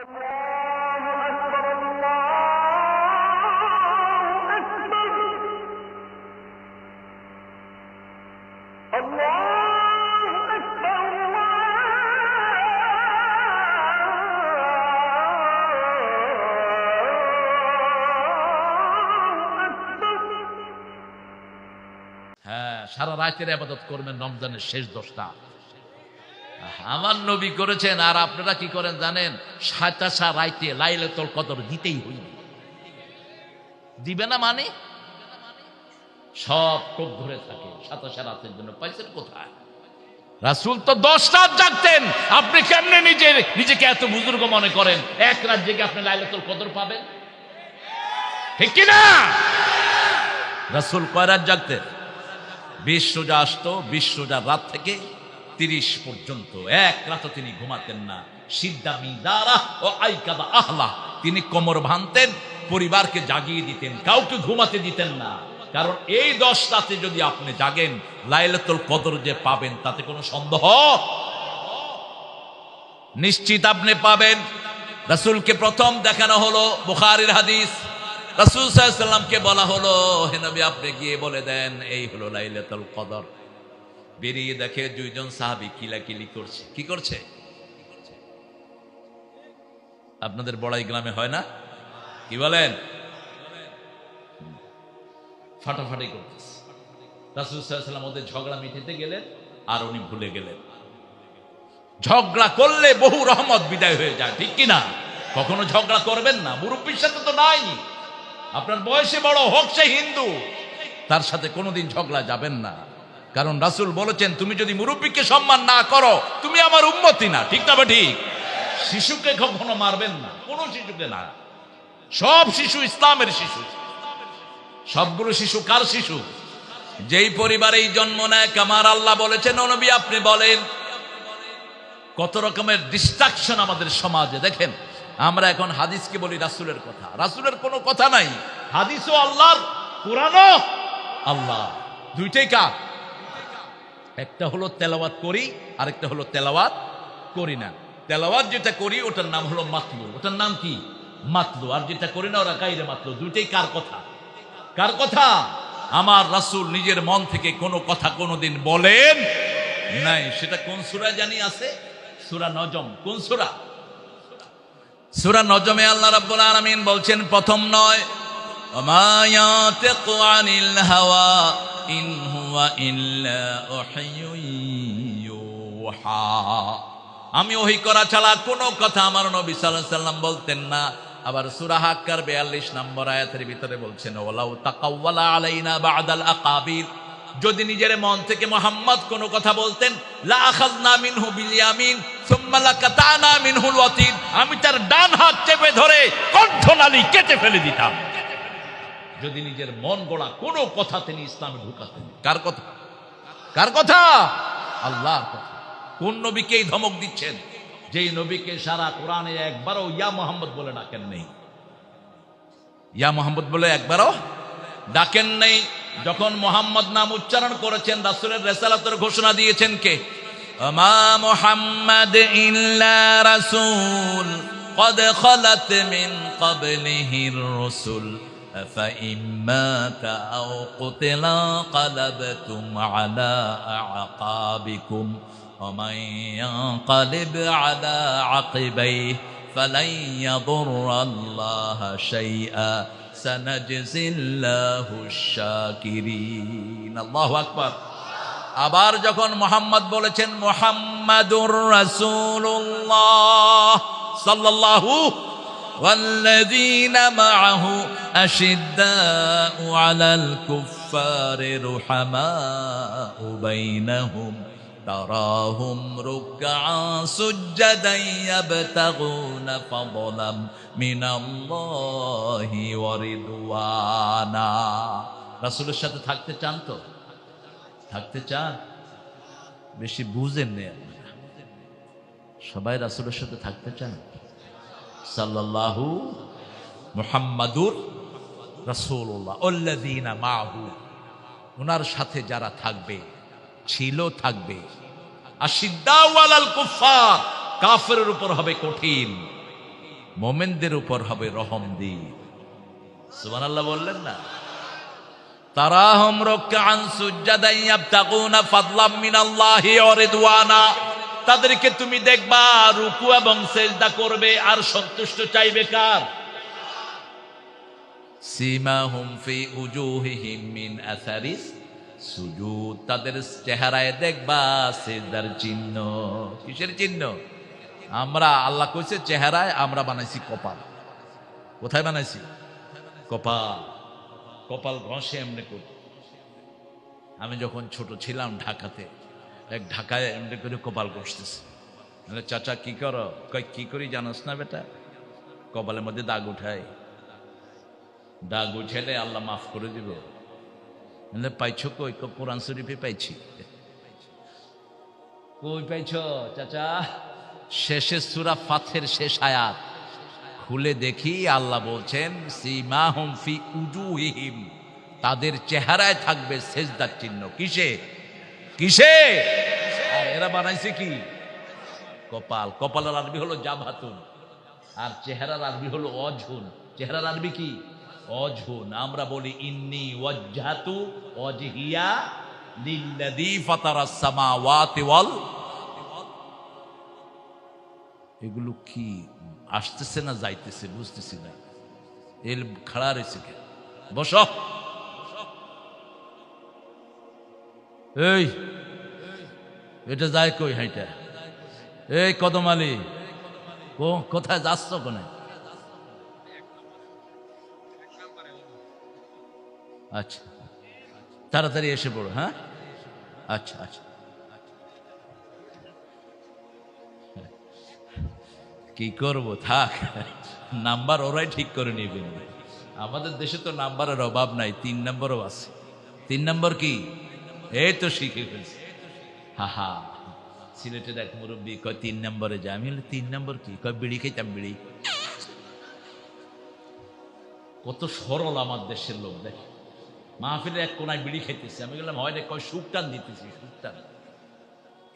সারা রাতের ইবাদত করবেন রমজানের শেষ 10টা। আমার নবী করেছেন, আর আপনারা কি করেন জানেন? সাতাশা রাইতে লাইলাতুল কদর দিতেই হইবে। দিবে না মানে সব টোপ ধরে থাকে সাতাশা রাতের জন্য। পাইছেন কোথায়? রাসূল তো 10 রাত জাগতেন। আপনি কেমনে নিজেকে এত বুজুর্গ মনে করেন? এক রাত জেগে আপনি লাইলাতুল কদর পাবেন? ঠিক কি না? রাসূল কয় রাত জাগতেন? 20 রোজা আসতো, 20 রোজার রাত থেকে 30 পর্যন্ত এক রাতও তিনি ঘুমাতেন না। সিদ্ধা মিদারা ও আইকাদা আহলা, তিনি কোমর ভাঙতেন, পরিবারকে জাগিয়ে দিতেন, কাউকে ঘুমাতে দিতেন না। কারণ এই 10 রাতে যদি আপনি জাগেন, লাইলাতুল কদর যে পাবেন তাতে কোনো সন্দেহ নিশ্চিত আপনি পাবেন। রাসূলকে প্রথম দেখানো হলো বুখারীর হাদিস। রাসূল সাল্লাল্লাহু আলাইহি ওয়াসাল্লামকে বলা হলো, হে নবী আপনি গিয়ে বলে দেন এই হলো লাইলাতুল কদর। বেরিয়ে দেখে দুইজন সাহাবী কিলাকিলি করছে। কি করছে? আপনাদের বড়াই গ্রামে হয় না? কি বলেন? ফাটাফাটি করতেছে। রাসূল সাল্লাল্লাহু আলাইহি ওয়াসাল্লাম ওদের ঝগড়া মিটাতে গেলেন, আর উনি ভুলে গেলেন। ঝগড়া করলে বহু রহমত বিদায় হয়ে যায়, ঠিক কি না? কখনো ঝগড়া করবেন না। মুরব্বির সাথে তো নাই, আপনার বয়সে বড় হোক সে হিন্দু, তার সাথে কোনোদিন ঝগড়া যাবেন না। কারণ রাসূল বলেছেন, তুমি যদি মুরব্বিকে সম্মান না করো তুমি আমার উম্মতি না। ঠিক না বা ঠিক? শিশুকে কখনো মারবেন না, কোন শিশুকে না। সব শিশু ইসলামের শিশু। সবগুলো শিশু কার শিশু? যেই পরিবারেই জন্ম নেয়। আমার আল্লাহ বলেছেন, ও নবী আপনি বলেন। কত রকমের ডিস্ট্রাকশন আমাদের সমাজে। দেখেন, আমরা এখন হাদিসকে বলি রাসূলের কথা, রাসূলের কোনো কথা নাই। হাদিসও আল্লাহর, কোরআনও আল্লাহ, দুইটাই কার? একটা হলো তেলাওয়াত করি, আরেকটা হলো তেলাওয়াত করি না। তেলাওয়াত যেটা করি ওটার নাম হলো মাতলু, ওটার নাম কি? মাতলু। আর যেটা করি না ওরা গায়রে মাতলু। দুইটাই কার কথা? কার কথা? আমার রাসূল নিজের মন থেকে কোনো কথা কোনোদিন বলেন নাই। সেটা কোন সূরা জানি আছে? সূরা নজম। কোন সূরা? সূরা নজমে আল্লাহ রাব্বুল আলামিন বলছেন, প্রথম নয়, ওমা ইয়াতিকু আনিল হাওয়া ইন হুয়া ইল্লা ওয়াহয়ুন ইউহা। আমি ওহী করা ছাড়া কোনো কথা আমার নবী সাল্লাল্লাহু আলাইহি ওয়াসাল্লাম বলতেন না। আবার সূরা হাক্কার 42 নম্বর আয়াতের ভিতরে বলছেন, ওয়ালাউ তাকাওয়ালা আলাইনা বা'দাল আকাবির, যদি নিজের মন থেকে মুহাম্মদ কোনো কথা বলতেন, লা আখাযনা মিনহু বিল ইয়ামিন সুম্মা লাকাতানা মিনহুল ওয়াতিন, আমি তার ডান হাত চেপে ধরে কণ্ঠনালী কেটে ফেলে দিতাম। যদি নিজের মন গড়া কোনো কথা তিনি ইসলামে ঢুকাতেন। কার কথা? কার কথা? আল্লাহর কথা। কোন নবীকে এই ধমক দিচ্ছেন, যেই নবীকে সারা কোরআনে একবারও ইয়া মুহাম্মদ বলে ডাকেন নেই? ইয়া মুহাম্মদ বলে একবারও ডাকেন নেই। যখন মুহাম্মদ নাম উচ্চারণ করেছেন, রাসূলের রিসালাতের ঘোষণা দিয়েছেন কে? মা মুহাম্মাদ ইল্লা রাসূল قد خلت من قبله الرسل أفإن مات أو قتل انقلبتم على أعقابكم ومن ينقلب على عقبيه فلن يضر الله شيئا سنجزي الله الشاكرين। আল্লাহু আকবার। আবার যখন মুহাম্মদ বলেছেন, মুহাম্মাদুর রাসূলুল্লাহ সাল্লাল্লাহু ওয়াল্লাযীনা মাআহু আশিদ্দাউ আলাল কুফফারি রুহামাউ বাইনাহুম তারাহুম রুকআন সুজদান ইয়াবতাগুনা ফাদলাম মিনাল্লাহি ওয়া রিদওয়ানা। রাসূলের সাথে থাকতে চান তো? থাকতে চান? বেশি বুঝেন না আপনারা। সবাই রাসূলের সাথে থাকতে চান? সাল্লাল্লাহু মুহাম্মাদুর রাসূলুল্লাহ আল্লাযীনা মাআহু, ওনার সাথে যারা থাকবে, ছিল, থাকবে। আশিদ্দাউ আলাল কুফফার, কাফেরের উপর হবে কঠিন। মোমেনদের উপর হবে রহম দিন। সুবহানাল্লাহ বললেন না? তারাহুম রুকআন সুজদান ইয়াবতাগুনা ফাদলাম মিনাল্লাহি ওয়া রিদওয়ানা, তাদেরকে তুমি দেখবা রুকু এবং সিজদা করবে আর সন্তুষ্ট চাইবে কার? সীমাহুম ফি উজুহিহিম মিন আসারিস সুজুদ, তাদের চেহারায় দেখবা সিজদার চিহ্ন। কিসের চিহ্ন? আমরা আল্লাহ কইছে চেহারায়, আমরা বানাইছি কপাল। কোথায় বানাইছি? কপাল। কপাল ঘষে এমনি করি। আমি যখন ছোট ছিলাম ঢাকাতে, এক ঢাকায় এমনি করে কপাল ঘষতেছে। চাচা কি করো? কয় কি করি জানোস না বেটা? কপালের মধ্যে দাগ উঠাই, দাগ উঠাইলে আল্লাহ মাফ করে দিব। পাইছো কই? কোরআন শরীফে পাইছি। কই পাইছ চাচা? শেষে সূরা ফাথের শেষ আয়াত খুলে দেখি আল্লাহ বলছেন সীমাহুম ফি উজুহিহিম, তাদের চেহারায় থাকবে সেজদার চিহ্ন। কিসে? কিসে? আর এরা বানাইছে কি? কপাল। কপালের আরবি হলো জাবহাতুন, আর চেহারার আরবি হলো অজহুন। চেহারার আরবি কি? অজহুন। আমরা বলি ইন্নী ওয়াজ্জাহতু ওয়াজহিয়া লিল্লাযী ফাতারাস সামাওয়াতি ওয়াল, এগুলো কি আসতেছে না যাইতেছে বুঝতেছি না। এল খাড়া রয়েছে কেন? বস। এই এটা যায় কই? হাইটা এই কদম আলী, কোথায় যাচ্ছ? কোনে? আচ্ছা তাড়াতাড়ি এসে পড়ো। হ্যাঁ আচ্ছা আচ্ছা। কি করবো, থাক, নাম্বার ওরাই ঠিক করে নেবেন। আমাদের দেশে তো নাম্বারের অভাব নাই, 3 নম্বরও আছে। 3 নম্বর কি? এই তো শিখে ফেলছি। হা হা, সিলেটের এক মুরব্বী কয় 3 নম্বরে যায়। আমি 3 নম্বর কি? কয় বিড়ি খাইতাম, বিড়ি। কত সরল আমার দেশের লোক, দেখ মাহফিলের এক কোনায় বিড়ি খাইতেছে। আমি বললাম হয় রে, কয় সুকটান দিতেছি। সুকটান?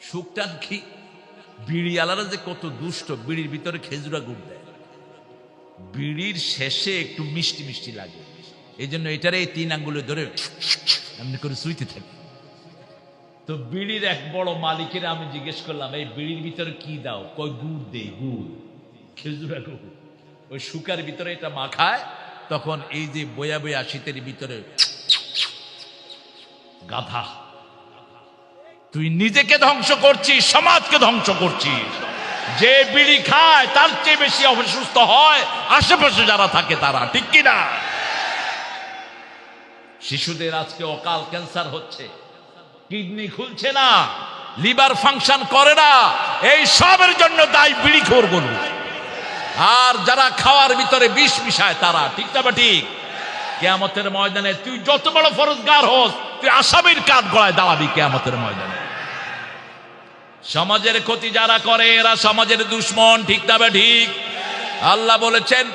সুকটান কি? বিড়ি আলাদা যে কত দুষ্ট, বিড়ির ভিতরে খেজুরা গুড় দেয়, বিড়ির শেষে একটু মিষ্টি মিষ্টি লাগে, এই জন্য এটারে এই 3 আঙ্গুলে ধরে এমনি করে সুইতে থাকে। তো বিড়ির এক বড় মালিকের আমি জিজ্ঞেস করলাম, এই বিড়ির ভিতরে কি দাও? কয় গুড় দেই, গুড়, খেজুরা গুড়। ওই শুকার ভিতরে এটা মাখায়, তখন এই যে বয়া বয়া শীতের ভিতরে। গাধা, তুই নিজেকে ধ্বংস করছিস, সমাজকে ধ্বংস করছিস। যে বিড়ি খায় তার চেয়ে বেশি অসুস্থ হয় আশেপাশে যারা থাকে তারা, ঠিক কিনা? শিশুদের আজকে অকাল ক্যান্সার হচ্ছে, কিডনি খুলছে না, লিভার ফাংশন করে না। এই সবের জন্য দায়ী বিড়িখোরগুলো, আর যারা খাওয়ার ভিতরে বিষ মিশায় তারা, ঠিক না বা ঠিক? কিয়ামতের ময়দানে তুই যত বড় ফরজগার হোস, তুই আসামির কাঠ গলায় দাঁড়াবি কিয়ামতের ময়দানে। সমাজের ক্ষতি যারা করে এরা সমাজের দুশ্মন, ঠিক না বা ঠিক? আল্লাহ বলেছেন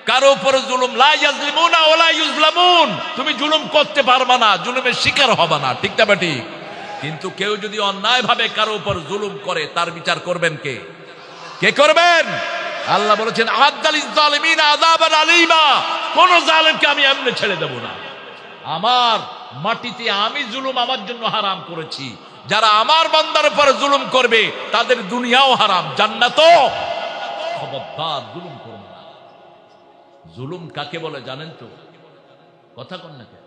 কারো উপর জুলুম, লা ইয়াজলিমুনা ওয়া লা ইউজলামুন, তুমি জুলুম করতে পারবা না, জুলুমের শিকার হবে না, ঠিক না বা ঠিক? কিন্তু কেউ যদি অন্যায় ভাবে কারো উপর জুলুম করে, তার বিচার করবেন কে? কে করবেন? আল্লাহ বলেছেন আদালিজ জালিমিন আযাবান আলীমা, কোন জালেমকে আমি এমনি ছেড়ে দেব না। আমার মাটিতে আমি জুলুম আমার জন্য হারাম করেছি, যারা আমার বান্দার উপরে জুলুম করবে তাদের দুনিয়াও হারাম, জান্নাতও। খবরদার জুলুম করবে না। জুলুম কাকে বলে জানেন তো? কথা কন না কেন?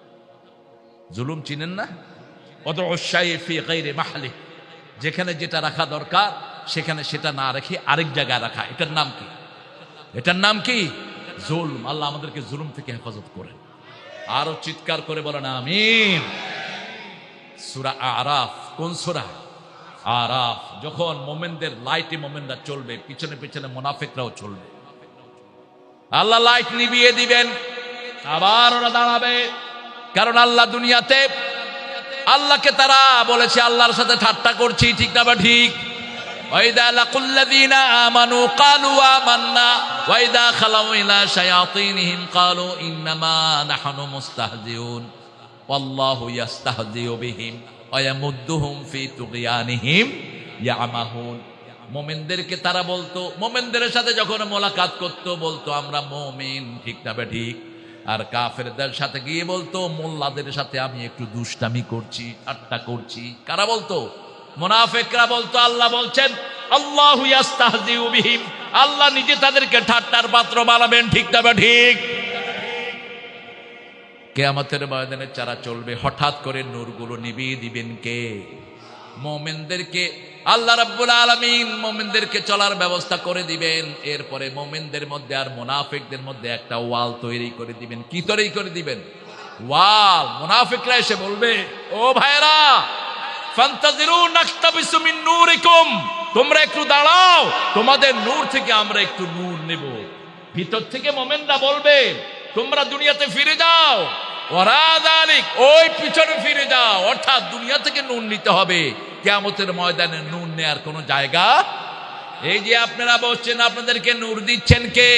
জুলুম চিনেন না? ফি গায়রি মাহলি, যেখানে যেটা রাখা দরকার সেখানে সেটা না রেখে আরেক জায়গায় রাখা, এটার নাম কি? এটার নাম কি? জুলম। আল্লাহ আমাদেরকে জুলুম থেকে হেফাজত করেন। আরো চিৎকার করে বলেন আমিন। সূরা আরাফ, কোন সূরা? আরাফ। যখন মোমেনদের লাইটে মোমেনরা চলবে, পিছনে পিছনে মুনাফিকরাও চলবে। আল্লাহ লাইট নিভিয়ে দিবেন, আবার ওরা দাঁড়াবে। কারণ আল্লাহ দুনিয়াতে, আল্লাহকে তারা বলেছে আল্লাহর সাথে ঠাট্টা করছি, ঠিক না বা ঠিক? ওয়াইদা লাকুল্লাযীনা আমানু ক্বালু আমান্না ওয়াইদা খালাউ ইলা শায়াতিনহিম ক্বালু ইন্নামা নাহনু মুস্তাহজিউন ওয়াল্লাহু ইস্তাহজিউ বিহিম ওয়া ইয়ামুদ্দুহুম ফি তুগয়ানিহিম ইয়ামাহুন। মোমেনদেরকে তারা বলতো, মোমেনদের সাথে যখন মোলাকাত করতো বলতো আমরা মোমেন, ঠিক না বে ঠিক? আর কাফেরদের সাথে গিয়ে বলতো মোল্লাদের সাথে আমি একটু দুষ্টামি করছি, ঠাট্টা করছি। কারা বলতো? মুনাফিকরা বলতো। আল্লাহ বলছেন আল্লাহু ইয়াস্তাহজিউ বিহিম, আল্লাহ নিজে তাদেরকে ঠাট্টার পাত্র বানাবেন, ঠিক না বে ঠিক? কিয়ামতের ময়দানে যারা চলবে, হঠাৎ করে নূরগুলো নিভিয়ে দিবেন কে? মুমিনদেরকে আল্লাহ রাব্বুল আলামিন মুমিনদেরকে চলার ব্যবস্থা করে দিবেন। এরপরে মুমিনদের মধ্যে আর মুনাফিকদের মধ্যে একটা ওয়াল তৈরি করে দিবেন। কি তৈরি করে দিবেন? ওয়াল। মুনাফিকরা এসে বলবে, ও ভাইরা, ফান্তাজিরু নাকতাবিসু মিন নূরিকুম, তোমরা একটু দাঁড়াও, তোমাদের নূর থেকে আমরা একটু নূর নেব। ভিতর থেকে মুমিনরা বলবে, তোমরা দুনিয়াতে ফিরে যাও, ওরা যালিক, ওই পিছনে ফিরে যাও, অর্থাৎ দুনিয়া থেকে নূর নিতে হবে। কিয়ামতের ময়দানে নূর নেয়ার কোনো জায়গা। এই যে আপনারা বসছেন, আপনাদেরকে নূর দিচ্ছেন কে?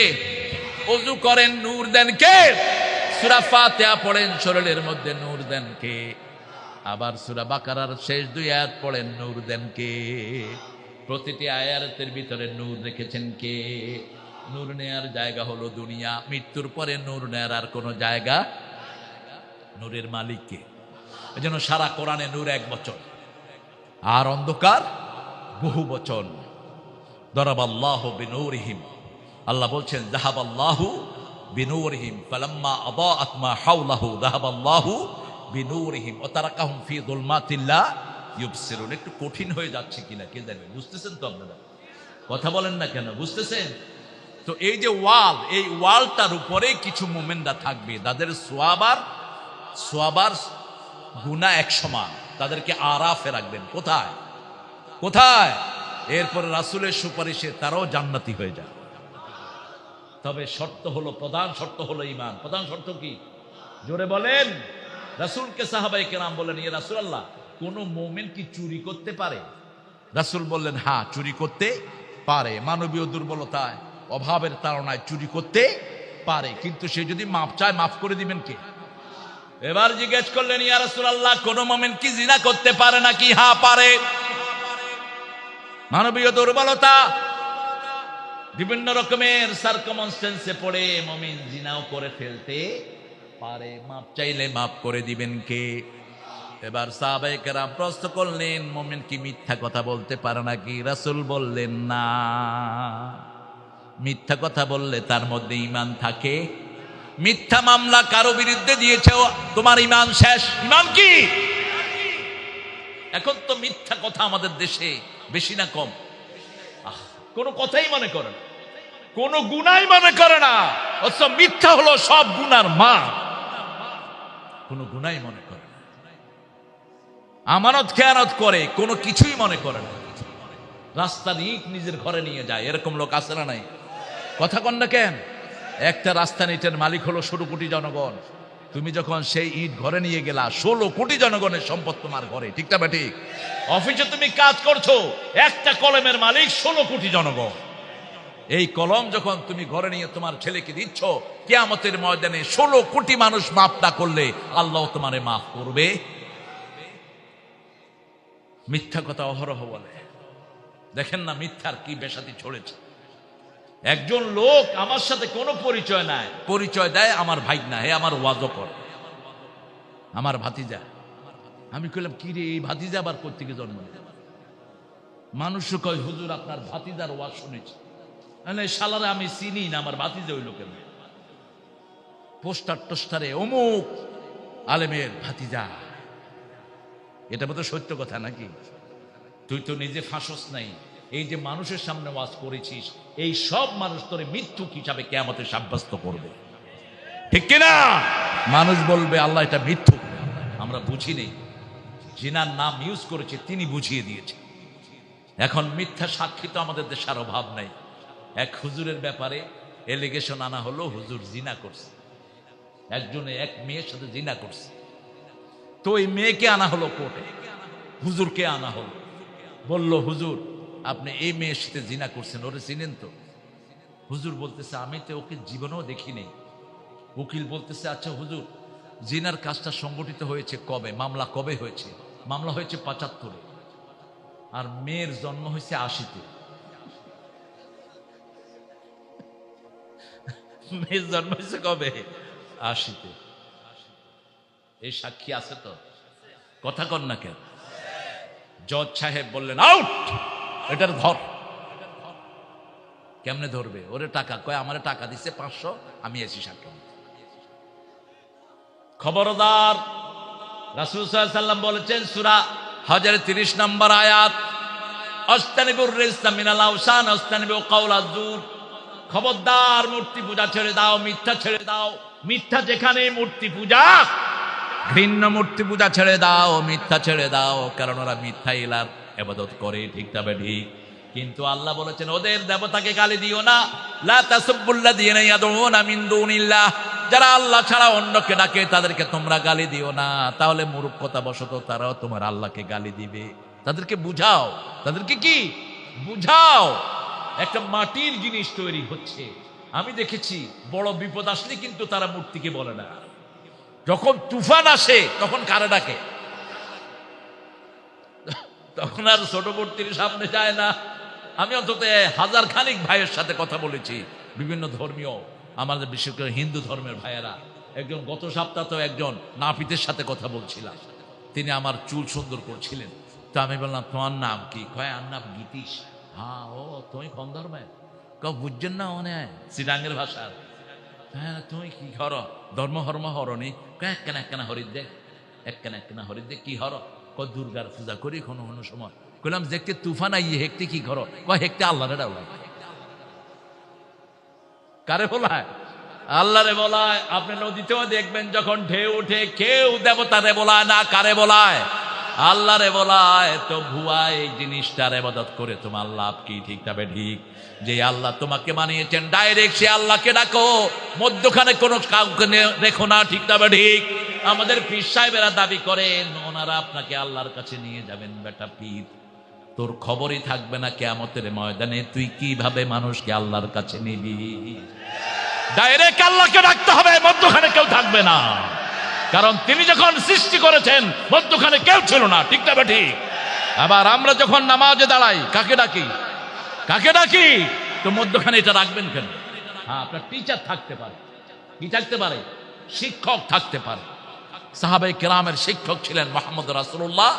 ওযু করেন, নূর দেন কে? সূরা ফাতিহা পড়েন, শরীরের মধ্যে নূর দেন কে? আবার সূরা বাকারার শেষ 2 আয়াত পড়েন, নূর দেন কে? প্রতিটি আয়াতের ভিতরে নূর রেখেছেন কে? নূর নেয়ার জায়গা হলো দুনিয়া। মৃত্যুর পরে নূর নেয়ার আর কোনো জায়গা। নূরের মালিক কে? এজন্য সারা কোরআনে নূর 1 বচন, আর অন্ধকার বহু বচন। দরাবাল্লাহু বিনূরিহিম, আল্লাহ বলছেন যাহাবাল্লাহু বিনূরিহিম ফালাম্মা আদাআত মা হাওলাহু যাহাবাল্লাহু বিনূরিহিম ওয়া তারাকাহুম ফি যুলমাতিল্লা ইউবসিরুন। একটু কঠিন হয়ে যাচ্ছে কিনা কে জানে? বুঝতেছেন তো আপনারা? কথা বলেন না কেন? বুঝতেছেন তো? এই যে ওয়াল, এই ওয়ালটার উপরে কিছু মুমিনরা থাকবে, তাদের সোয়াবার গুনাহ 1 সমান, তাদেরকে আরাফে রাখবেন। কোথায়? কোথায়? এরপরে রাসূলের সুপারিশে তারাও জান্নাতি হয়ে যায়। তবে শর্ত হলো, প্রধান শর্ত হলো ঈমান। প্রধান শর্ত কি? জোরে বলেন। রাসূলকে সাহাবায়ে কেরাম বলেন, ইয়া রাসূলুল্লাহ, কোন মুমিন কি চুরি করতে পারে? রাসূল বললেন, হ্যাঁ, চুরি করতে পারে। মানবীয় দুর্বলতায়, অভাবের তাড়নায় চুরি করতে পারে, কিন্তু সে যদি মাপ চায়, মাফ করে দিবেন কে? এবার জিজ্ঞেস করলেন, ইয়া রাসূলুল্লাহ, কোন মুমিন কি জিনা করতে পারে নাকি? হ্যাঁ, পারে। মানবীয় দুর্বলতা, বিভিন্ন রকমের সার্কামস্টেন্সে পড়ে মুমিন জিনাও করে ফেলতে পারে। মাপ চাইলে মাফ করে দিবেন কে? এবার সাহাবায়ে কেরাম প্রশ্ন করলেন, মুমিন কি মিথ্যা কথা বলতে পারে নাকি? রাসূল বললেন, না, মিথ্যা কথা বললে তার মধ্যে ঈমান থাকে। মিথ্যা মামলা কারো বিরুদ্ধে দিয়েছে, তোমার ঈমান শেষ। ঈমান কি? এখন তো মিথ্যা কথা আমাদের দেশে বেশি না কম? কোনো কথাই মনে করে না, কোনো গুনাই মনে করে না, অথচ মিথ্যা হলো সব গুনার মা। কোনো গুনাই মনে করে না, আমানত খেয়ানত করে, কোনো কিছুই মনে করে না। রাস্তার ইট নিজের ঘরে নিয়ে যায়, এরকম লোক আছে না নাই? কথা কন না কেন? একটা রাস্তার ইটের মালিক হলো 16 কোটি জনগণ। তুমি যখন সেই ইট ঘরে নিয়ে গেলা, 16 কোটি জনগণের সম্পদ তোমার ঘরে, ঠিক না ঠিক? অফিসে তুমি কাজ করছো, একটা কলমের মালিক 16 কোটি জনগণ। এই কলম যখন তুমি ঘরে নিয়ে তোমার ছেলেকে দিচ্ছ, কিয়ামতের ময়দানে 16 কোটি মানুষ মাফ না করলে আল্লাহ তোমারে মাফ করবে? মিথ্যা কথা অহরহ বলে, দেখেন না মিথ্যার কি বেসাতি ছড়েছে। একজন লোক আমার সাথে কোনো পরিচয় নাই, পরিচয় দেয় আমার ভাইগনা, হে আমার ওয়াজও কর, আমার ভাতিজা। আমি কইলাম, কি রে, এই ভাতিজা আবার কোত্থেকে জন্ম নিল? মানুষ কয়, হুজুর আপনার ভাতিজার ওয়াজ শুনেছি। শালারে আমি চিনি না, আমার ভাতিজা হইল কেন? পোস্টার টোস্টারে অমুক আলেমের ভাতিজা। এটা বোধহয় সত্য কথা নাকি? তুই তো নিজে ফাঁসস নাই। এই যে মানুষের সামনে ওয়াজ করেছিস, এই সব মানুষ তোরে মিথ্যুক হিসাবে কিয়ামতে সাব্যস্ত করবে, ঠিক কিনা? মানুষ বলবে, আল্লাহ এটা মিথ্যুক, আমরা বুঝি নেই, জিনার নাম ইউজ করেছে, তিনি বুঝিয়ে দিয়েছে। এখন মিথ্যা সাক্ষী তো আমাদের দেশে আর অভাব নাই। এক হুজুরের ব্যাপারে এলিগেশন আনা হলো, হুজুর জিনা করছে, একজনে এক মেয়ের সাথে জিনা করছে। তো ওই মেয়েকে আনা হলো কোর্টে, হুজুরকে আনা হলো, বলল, হুজুর আপনি এই মেয়ের সাথে জিনা করছেন, ওরে চিনেন তো? হুজুর বলতেছে, আমি তো ওকে জীবনেও দেখিনি। উকিল বলতেছে, আচ্ছা হুজুর, জিনার কাজটা সংগঠিত হয়েছে কবে? মামলা কবে হয়েছে? মামলা হয়েছে 75-এ, আর মেয়ের জন্ম হয়েছে 80-তে। মেয়ে জন্মাইছে কবে? 80-তে। এই সাক্ষী আছে তো? কথা কন না কেন? জজ সাহেব বললেন আউট, এটার ধর। কেমনে ধরবে? ওরে টাকা কয়, আমারে টাকা দিচ্ছে 500, আমি এসি সাক্ষী। খবরদার, রাসূল সাল্লাল্লাহু আলাইহি ওয়াসাল্লাম বলেছেন সূরা হজের 30 নম্বর আয়াত, আস্তানিবুর রিজসা মিনাল আওসান আস্তানিবু কাওলাজ জুর। খবরদার, মূর্তি পূজা ছেড়ে দাও, মিথ্যা ছেড়ে দাও। মিথ্যা যেখানে মূর্তি পূজা, ঘৃণ্য মূর্তি পূজা ছেড়ে দাও, মিথ্যা ছেড়ে দাও, কারণ ওরা মিথ্যা ইলার ইবাদত করে, ঠিক তবে ঠিক। কিন্তু আল্লাহ বলেছেন ওদের দেবতাকে গালি দিও না। লা তাসুবুল্লাযীনা ইয়াদউনা মিন দুনিল্লাহ, যারা আল্লাহ ছাড়া অন্যকে ডাকে তাদেরকে তোমরা গালি দিও না, তাহলে মূর্খতা বশত তারাও তোমার আল্লাহকে গালি দিবে। তাদেরকে বুঝাও, তাদেরকে কি বুঝাও। একটা মাটির জিনিস তৈরি হচ্ছে, আমি দেখেছি বড় বিপদ আসলে কিন্তু তারা মূর্তিকে বলে না। যখন তুফান আসে তখন কারে ডাকে? তখন আর ছোট মূর্তির সামনে যায় না। আমি অন্তত 1000 খানিক ভাইয়ের সাথে কথা বলেছি, বিভিন্ন ধর্মীয়, আমাদের বিশেষ করে হিন্দু ধর্মের ভাইয়েরা। একজন গত সপ্তাহ তো একজন নাপিতের সাথে কথা বলছিলাম, তিনি আমার চুল সুন্দর করছিলেন। তো আমি বললাম তোমার নাম কি? কয় আর নাম গীতিশ। হ্যাঁ, ও তুমি কোন ধর্মের? বুঝছেন না, মনে সিডাঙ্গের ভাষার। হ্যাঁ, তুমি কি হর? ধর্ম হর্ম হরনি? একখানা একখানা হরিদ্দে, একখানা একখানা হরিদ্দে কি হর? দুর্গার পূজা করি কোনো কোনো সময়। কইলাম দেখতে তুফান আইয়ে হেকতে কি করো? হেকতে আল্লাহরে ডাউলাই। কারে বলায়? আল্লাহরে বলায়। আপনি নদীতেও দেখবেন যখন ঢেউ উঠে, কেউ দেবতারে বলায় না, কারে বলায়? আল্লাহরে বলায়। তো ভুয়া এই জিনিসটার ইবাদত করে তোমার লাভ কি? ঠিক তবে ঠিক। যে আল্লাহ তোমাকে বানিয়েছেন ডাইরেক্ট সে আল্লাহকে ডাকো, মধ্যখানে কোনো কাউকে রেখো না, ঠিক তবে ঠিক। আমাদের পীর সাহেবেরা দাবি করেন ওনারা আপনাকে আল্লাহর কাছে নিয়ে যাবেন। বেটা পীর, তোর খবরই থাকবে না কিয়ামতের ময়দানে তুই কিভাবে মানুষকে আল্লাহর কাছে নিবি। ডাইরেক্ট আল্লাহকে ডাকতে হবে, মধ্যখানে কেউ থাকবে না। কারণ তিনি যখন সৃষ্টি করেছেন মধ্যখানে কেউ ছিল না, ঠিক না ঠিক? আবার আমরা যখন নামাজে দাঁড়াই কাকে ডাকি? কাকে ডাকি? তো মধ্যখানে এটা রাখবেন কেন? হ্যাঁ, আপনার টিচার থাকতে পারে, কি থাকতে পারে? শিক্ষক থাকতে পারে। সাহাবায়ে কেরামের শিক্ষক ছিলেন মুহাম্মদ রাসূলুল্লাহ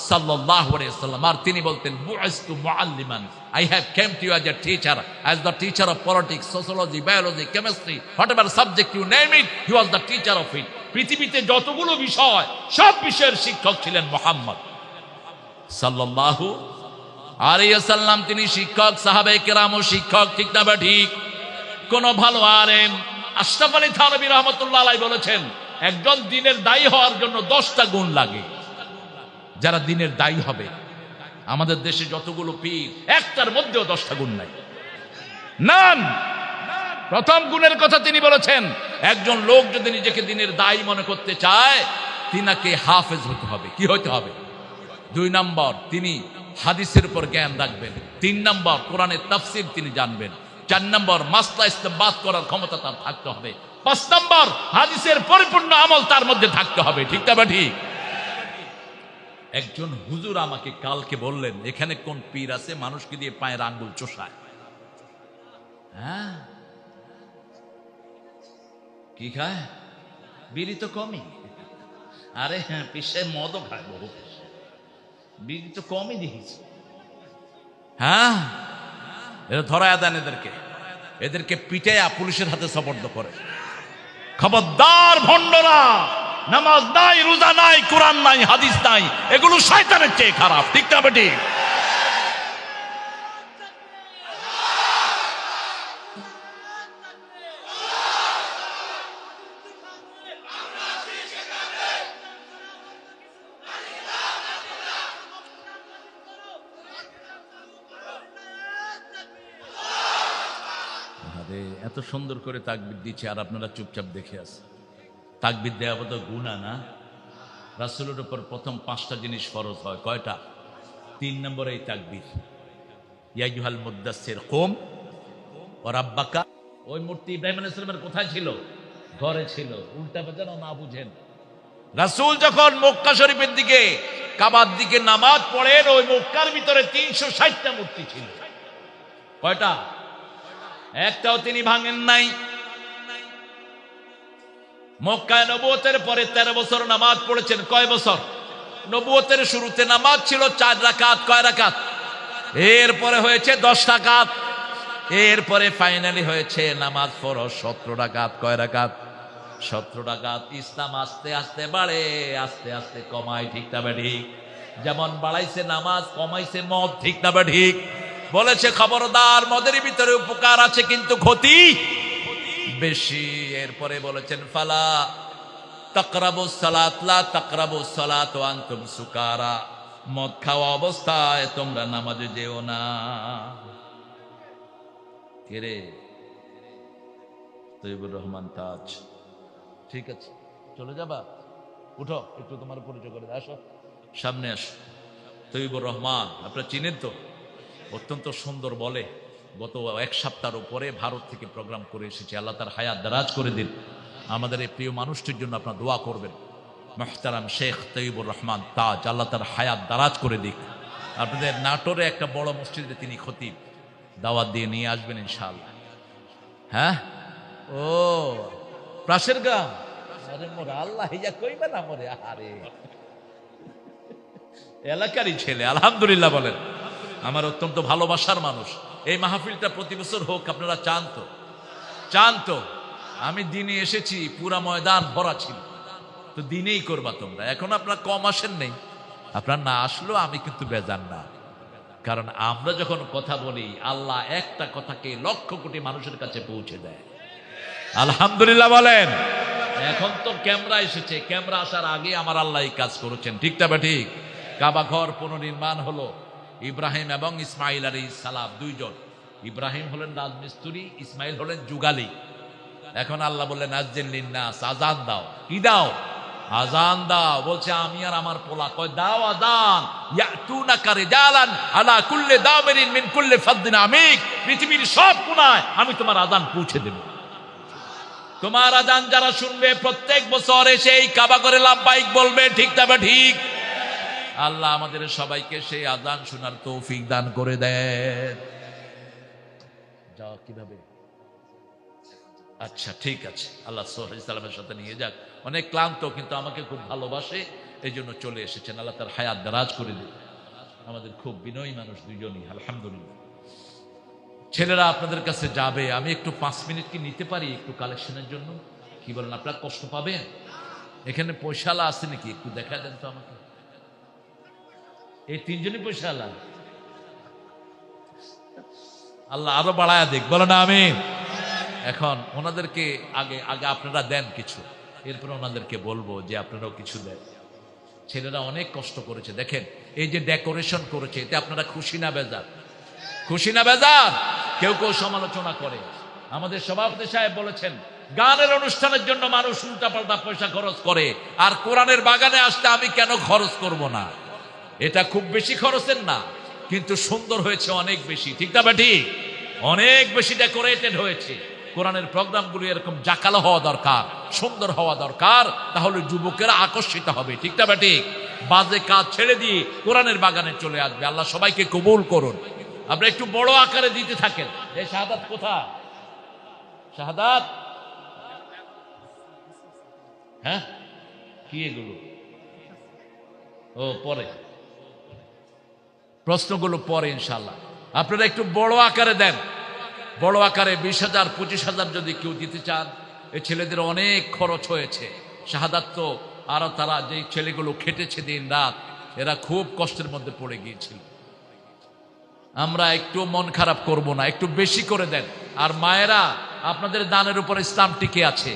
সাল্লাল্লাহু আলাইহি ওয়াসাল্লাম, আর তিনি বলতেন বুইস্তু মুআল্লিমান, I have came to you as a teacher, as the teacher of politics, sociology, biology, chemistry, whatever subject you name it, he was the teacher of it. পৃথিবীতে যতগুলো বিষয়, সব বিষয়ের শিক্ষক ছিলেন মুহাম্মদ সাল্লাল্লাহু আলাইহি ওয়াসাল্লাম। তিনি শিক্ষক, সাহাবায়ে কেরামও শিক্ষক, ঠিক না বা ঠিক? কোন ভালো আলেম, আশরাফ আলী থানভী রাহমাতুল্লাহ আলাইহি বলেছেন একজন দ্বীনের দায়ী হওয়ার জন্য 10টা গুণ লাগে। যারা দ্বীনের দায়ী হবে, আমাদের দেশে যতগুলো পীর, একটার মধ্যেও 10টা গুণ নাই, নান। প্রথম গুণের কথা তিনি বলেছেন, একজন লোক যদি নিজেকে দ্বীনের দায়ী মনে করতে চায়, তিনাকে হাফেজ হতে হবে। কি হতে হবে? 2 নম্বর, তিনি হাদিসের উপর জ্ঞান রাখবেন। 3 নম্বর, কোরআনের তাফসীর তিনি জানবেন। 4 নম্বর, মাসলা ইস্তেমবাত করার ক্ষমতা তার থাকতে হবে। 5 নম্বর, হাদিসের পরিপূর্ণ আমল তার মধ্যে থাকতে হবে, ঠিক না ঠিক? একজন হুজুর আমাকে কালকে বললেন, এখানে কোন পীর আছে মানুষকে দিয়ে পায়ের আঙ্গুল চোষায়? হ্যাঁ, কি খায়? বিড়ি তো কমই। আরে হ্যাঁ, পিসে মদও খায়, বহু বিড়ি তো কমই দেখেছি। হ্যাঁ, এরা ধরায় দেন এদেরকে, এদেরকে পিটাইয়া পুলিশের হাতে সোপর্দ করে। খবরদার ভণ্ডরা! নামাজ নাই, রোজা নাই, কোরআন নাই, হাদিস নাই, এগুলো শয়তানের চেয়ে খারাপ, ঠিক না বেটি? এত সুন্দর করে তাকবীর দিচ্ছে আর আপনারা চুপচাপ দেখে আছেন। তাকবীর দেওয়া বোধ গুনাহ না? রাসূলের উপর প্রথম 5টা জিনিস ফরজ হয়, কয়টা? 3 নম্বরে এই তাকবীর, ইয়া আইয়ুহাল মুদ্দাসসির কুম ওয়া রাব্বাকা। ওই মূর্তি ইব্রাহিম আলাইহিস সালামের কোথায় ছিল? ঘরে ছিল। উল্টা বাজার না বুঝেন। রাসূল যখন মক্কা শরীফের দিকে, কাবার দিকে নামাজ পড়েন, ওই মক্কার ভিতরে 360টা মূর্তি ছিল। কয়টা? একটাও তিনি ভাঙেন নাই। মক্কায় নবুয়তের পরে 13 বছর নামাজ পড়েছেন। কয় বছর? নবুয়তের শুরুতে নামাজ ছিল 4 রাকাত। কয় রাকাত? এরপরে হয়েছে 10 রাকাত। এরপরে ফাইনালি হয়েছে নামাজ ফরজ 17 রাকাত। কয় রাকাত? 17 রাকাত। ইসলাম আস্তে আস্তে বাড়ে, আস্তে আস্তে কমায়। ঠিক না ঠিক? যেমন বাড়াইছে নামাজ, কমাইছে মদ। ঠিক না ঠিক? বলেছে খবরদার, মদের ভিতরে উপকার আছে কিন্তু ক্ষতি বেশি। এরপরে বলেছেন ফালা তাকরাবুস সালাত, লা তাকরাবুস সালাত ওয়া আনতুম সুকারা, মদ খাওয়া অবস্থায় তোমরা নামাজে যেও না। কে রে? তৈবুর রহমান তাজ। ঠিক আছে, চলে যাবা? উঠো, একটু তোমার পরিচয় করে দাও। আসো, সামনে আসো। তৈবুর রহমান, আপনারা চিনেন তো? অত্যন্ত সুন্দর বলে। গত 1 সপ্তাহের উপরে ভারত থেকে প্রোগ্রাম করে এসেছে। আল্লাহ তার হায়াত দারাজ করে দিন। আমাদের এই প্রিয় মানুষটির জন্য আপনারা দোয়া করবেন। মুহতারাম শেখ তৈবুর রহমান তাজ, আল্লাহ তার হায়াত দারাজ করে দিক। আপনাদের নাটোরে একটা বড় মসজিদে তিনি খতিব, দাওয়াত দিয়ে নিয়ে আসবেন ইনশাআল্লাহ। হ্যাঁ, ও প্রাসের গ্রাম। আরে মোরা আল্লাহ হিজা কইবা না মোরে। আরে এলাকারই ছেলে, আলহামদুলিল্লাহ বলেন। আমার অত্যন্ত ভালোবাসার মানুষ। এই মাহফিলটা প্রতি বছর হোক, আপনারা চান তো? চান তো? আমি দিনে এসেছি, পুরা ময়দান ভরা ছিল। তো দিনেই করবা তোমরা। এখন আপনারা কম আসেন নেই, আপনারা না আসলেও আমি কিন্তু বেজান না। কারণ আমরা যখন কথা বলি, আল্লাহ একটা কথাকে লক্ষ কোটি মানুষের কাছে পৌঁছে দেয়। আলহামদুলিল্লাহ বলেন। এখন তো ক্যামেরা এসেছে, ক্যামেরা আসার আগে আমার আল্লাহ এই কাজ করেছেন। ঠিক না ঠিক? কাবা ঘর পুনর্নির্মাণ হলো। ইব্রাহিম এবং ইসমাইল আলাইহিস সালাম দুইজন। ইব্রাহিম হলেন রাজমিস্ত্রি, ইসমাইল হলেন যুগালি। এখন আল্লাহ বললেন আযান লিন্নাস, আযান দাও। কি দাও? আযান দাও। বলছে আমি আর আমার পোলা। কয় দাও আযান। ইয়াতুনাকা রিজালান আলা কুল্লি দামিরিন মিন কুল্লি ফাদ্দিন আমিক। পৃথিবীর সব কোণায় আমি তোমার আযান পৌঁছে দেব। তোমার আযান যারা শুনবে প্রত্যেক বছর এসে এই কাবা ঘরে লাব্বাইক বলবে। ঠিক না ঠিক? আল্লাহ আমাদের সবাইকে সেই আযান শোনার তৌফিক দান করে দেন। যাও কিভাবে? আচ্ছা ঠিক আছে, আল্লাহ সাল্লামের সাথে নিয়ে যাক। অনেক ক্লান্ত, কিন্তু আমাকে খুব ভালোবাসে, এই জন্য চলে এসেছেন। আল্লাহ তার হায়াত দারাজ করে দিন। আমাদের খুব বিনয়ী মানুষ দুইজনই, আলহামদুলিল্লাহ। ছেলেরা আপনাদের কাছে যাবে। আমি একটু 5 মিনিট কি নিতে পারি একটু কালেকশনের জন্য? কি বলেন? আপনারা কষ্ট পাবেন? এখানে পয়সালা আছে নাকি? একটু দেখা দেন তো আমাকে। এই 3 জনই পয়সালা। আল্লাহ আরো বাড়ায়া দেখ, বলো না আমিন। এখন ওনাদেরকে আগে আগে আপনারা দেন কিছু, এরপর ওনাদেরকে বলবো যে আপনারাও কিছু দেন। ছেলেরা অনেক কষ্ট করেছে। দেখেন এই যে ডেকোরেশন করেছে, এতে আপনারা খুশি না বেজার? খুশি না বেজার? কেউ কেউ সমালোচনা করে। আমাদের সভাপতি সাহেব বলেছেন গানের অনুষ্ঠানের জন্য মানুষ উল্টাপাল্টা পয়সা খরচ করে, আর কোরআনের বাগানে আসতে আমি কেন খরচ করব না? এটা খুব বেশি খরচের না, কিন্তু সুন্দর হয়েছে অনেক বেশি। ঠিক না ঠিক? অনেক বেশি ডেকোরেটেড হয়েছে। কোরআনের প্রোগ্রামগুলো এরকম জাকালো হওয়া দরকার, সুন্দর হওয়া দরকার, তাহলে যুবকেরা আকর্ষিত হবে। ঠিক না ঠিক? বাজে কাজ ছেড়ে দিয়ে কোরআনের বাগানে চলে আসবে। আল্লাহ সবাইকে কবুল করুন। আপনি একটু বড় আকারে দিতে থাকেন। এই শাহাদাত কোথায়? শাহাদাত? হ্যাঁ, কি এগুলো? ও পরে, প্রশ্নগুলো পরে ইনশাল্লাহ। আপনারা একটু বড় আকারে দেন। বড় আকারে 20,000 25,000 যদি কেউ দিতে চান। এই ছেলেদের অনেক খরচ হয়েছে। শাহাদাত তো আরো তারা যে ছেলেগুলো খেটেছে দিন রাত, এরা খুব কষ্টের মধ্যে পড়ে গিয়েছিল। আমরা একটু মন খারাপ করব না, একটু বেশি করে দেন। আর মায়েরা, আপনাদের দানের উপর ইসলাম টিকে আছে।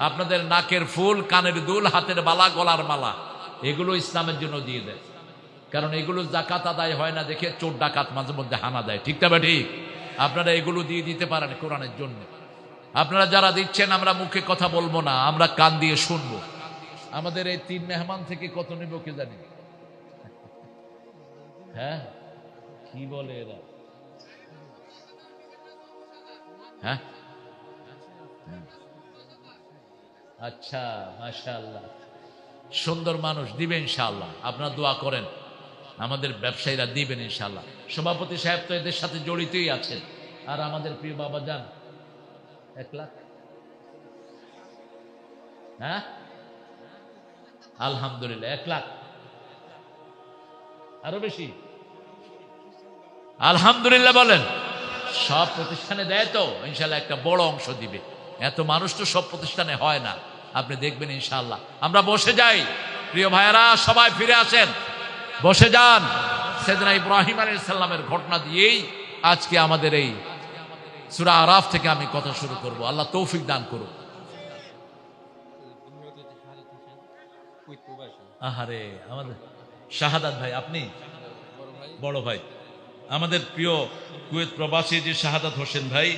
আপনাদের নাকের ফুল, কানের দুল, হাতের বালা, গলার মালা, এগুলো ইসলামের জন্য দিয়ে দেন। কারণ এগুলো জাকাত আদায় হয় না দেখে চোর ডাকাত মাঝে মধ্যে হানা দেয়। ঠিক না ঠিক? আপনারা এগুলো দিয়ে দিতে পারেন কোরআনের জন্য। আপনারা যারা দিচ্ছেন, আমরা মুখে কথা বলবো না, আমরা কান দিয়ে শুনবো। আমাদের এই 3 মেহমান থেকে কত নেব কে জানি? হ্যাঁ, কি বলে এরা? হ্যাঁ, আচ্ছা, মাশাআল্লাহ, সুন্দর মানুষ। দিবেন ইনশাআল্লাহ। আপনারা দোয়া করেন, আমাদের ব্যবসায়ীরা দিবেন ইনশাআল্লাহ। সভাপতি সাহেব তো এদের সাথে জড়িতই আছেন। আর আমাদের প্রিয় বাবা যান 1 লাখ। হ্যাঁ, আলহামদুলিল্লাহ 1 লাখ, আরো বেশি। আলহামদুলিল্লাহ বলেন। সব প্রতিষ্ঠানে দেয় তো, ইনশাল্লাহ একটা বড় অংশ দিবে। এত মানুষ তো সব প্রতিষ্ঠানে হয় না, আপনি দেখবেন ইনশাল্লাহ। আমরা বসে যাই, প্রিয় ভাইয়েরা, সবাই ফিরে আসেন, বসে যান। সাইয়েদনা ইব্রাহিম আলাইহিস সালামের ঘটনা দিয়েই আজকে আমাদের এই সূরা আরাফ থেকে আমি কথা শুরু করব। আল্লাহ তৌফিক দান করুন। আহারে আমাদের শাহাদাত ভাই, আপনি বড় ভাই, আমাদের প্রিয় কুয়েত প্রবাসী যে শাহাদাত হোসেন ভাই,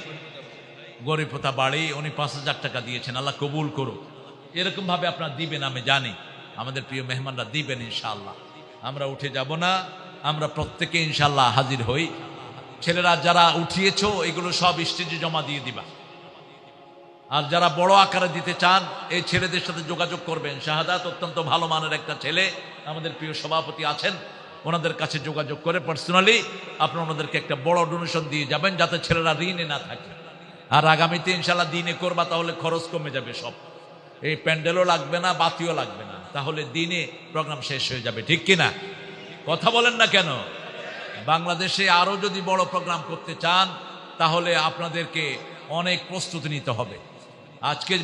গরিবতা বাড়ি, উনি 5,000 টাকা দিয়েছেন। আল্লাহ কবুল করুন। এরকম ভাবে আপনারা দিবেন, আমি জানি আমাদের প্রিয় মেহমানরা দিবেন ইনশাআল্লাহ। আমরা উঠে যাব না, আমরা প্রত্যেকে ইনশাআল্লাহ হাজির হই। ছেলেরা যারা উঠিয়েছো এগুলো সব স্টেজে জমা দিয়ে দিবা। আর যারা বড় আকারে দিতে চান এই ছেলেদের সাথে যোগাযোগ করবেন। শাহাদাত অত্যন্ত ভালো মানের একটা ছেলে, আমাদের প্রিয় সভাপতি আছেন, ওনাদের কাছে যোগাযোগ করে পার্সোনালি আপনারা ওনাদেরকে একটা বড় ডোনেশন দিয়ে যাবেন, যাতে ছেলেরা ঋণে না থাকে। আর আগামীতে ইনশাল্লাহ দিনে করবা, তাহলে খরচ কমে যাবে সব। এই প্যান্ডেলও লাগবে না, বাতিও লাগবে না, তাহলে দিনে প্রোগ্রাম শেষ হয়ে যাবে। ঠিক কিনা? কথা বলেন না কেন? বাংলাদেশে আরো যদি বড় প্রোগ্রাম করতে চান তাহলে আপনাদেরকে অনেক প্রস্তুতি নিতে হবে। আজকে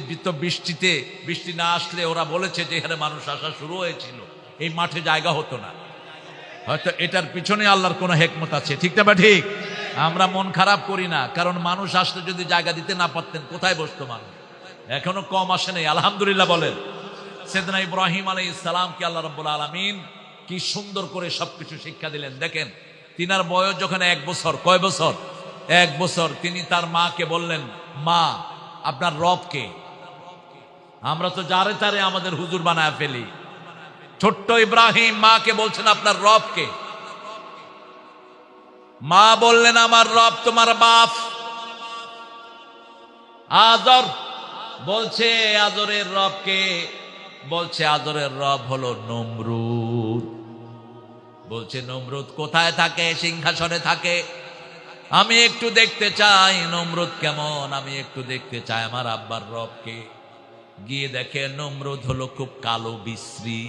বৃষ্টি না আসলে ওরা বলেছে যে এখানে মানুষ আসা শুরু হয়েছিল, এই মাঠে জায়গা হতো না। হয়তো এটার পিছনে আল্লাহর কোনো হেকমত আছে। ঠিক না? বা ঠিক? আমরা মন খারাপ করি না, কারণ মানুষ আসলে যদি জায়গা দিতে না পারতেন কোথায় বসতো মানুষ? এখনো কম আসে নাই, আলহামদুলিল্লাহ বলেন। সাইয়েদনা ইব্রাহিম আলাইহিস সালামকে আল্লাহ রাব্বুল আলামিন কি সুন্দর করে সবকিছু শিক্ষা দিলেন। দেখেন, তিনার বয়স যখন 1 বছর, কয় বছর? 1 বছর, তিনি তার মাকে বললেন, মা আপনার রব কে? আমরা তো যারে তারে আমাদের হুজুর বানায় ফেলি। ছোট্ট ইব্রাহিম মাকে বলছেন আপনার রব কে? মা বললেন আমার রব তোমার বাপ আজর। বলছে আজরের রব কে? বলছে আজরের রব হলো নমরুদ। বলছে নমরুদ কোথায় থাকে? সিংহাসনে থাকে। আমি একটু দেখতে চাই নমরুদ কেমন, আমি একটু দেখতে চাই আমার আব্বার রবকে। গিয়ে দেখে নমরুদ হলো খুব কালো বিশ্রী।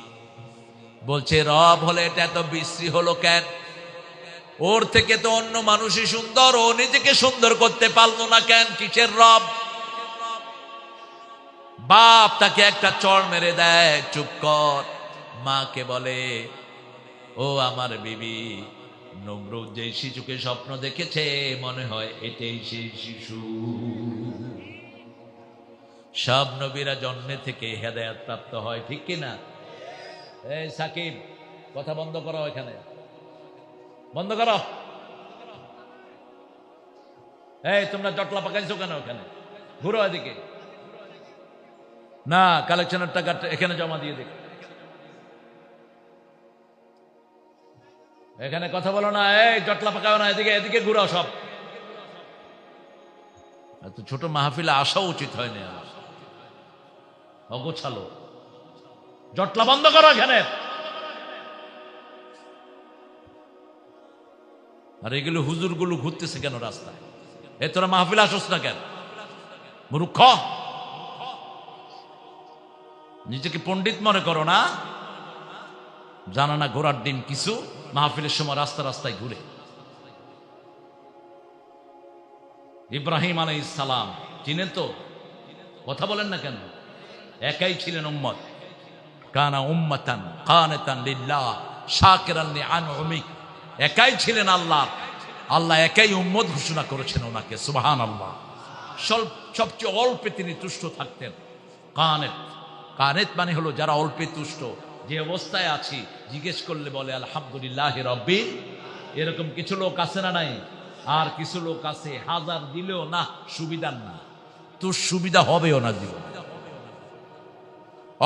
বলছে রব হলে এটা এত বিশ্রী হলো কেন? ওর থেকে তো অন্য মানুষই সুন্দর, ও নিজেকে সুন্দর করতে পারলো না কেন? কিসের রব? বাপ তাকে একটা চড় মেরে দেয়, চুপ কর। মাকে বলে, ও আমার বিবি, নমরুদ যে শিশুকে স্বপ্ন দেখেছে মনে হয় এটাই সেই শিশু। সব নবীরা জন্মে থেকে হেদায়েত প্রাপ্ত হয়। ঠিক কিনা? এই সাকিব, কথা বন্ধ করো, এখানে বন্ধ করো। এই তোমরা জটলা পাকাইছো কেন? ওখানে ঘুরো, এদিকে না, কালেকশনের টাকা এখানে জমা দিয়ে দেখ। এখানে কথা বলো না, এই জটলা পাকাও না, এদিকে এদিকে ঘুরাও সব। এত ছোট মাহফিলে আসা উচিত হয়নি, অগোছালো। জটলা বন্ধ করো এখানে। আর এগুলো হুজুর গুলো ঘুরতেছে কেন রাস্তায়? এ তোরা মাহফিলে আসোস না কেন? মূর্খ, নিজেকে পণ্ডিত মনে করো না? জানা না ঘোড়ার ডিম কিছু। মাহফিলের সময় রাস্তা রাস্তায় ঘুরে। ইব্রাহিম আলাইহিস সালাম চিনেন তো? কথা বলেন না কেন? একাই ছিলেন উম্মত। কানা উম্মাতান কানিতান লিল্লাহ শাকিরান লিআনউমিক। একাই ছিলেন আল্লাহ, আল্লাহ একাই উম্মত ঘোষণা করেছেন ওনাকে। সুবহানাল্লাহ। সবচেয়ে অল্পে তিনি তুষ্ট থাকতেন। কানেত, কানেত মানে হলো যারা অল্পে তুষ্ট। যে অবস্থায় আছি জিজ্ঞেস করলে বলে আলহামদুলিল্লাহ রাব্বিল। এরকম কিছু লোক আছে না নাই? আর কিছু লোক আছে হাজার দিলেও না, সুবিধার না, তোর সুবিধা হবেও না জীবন।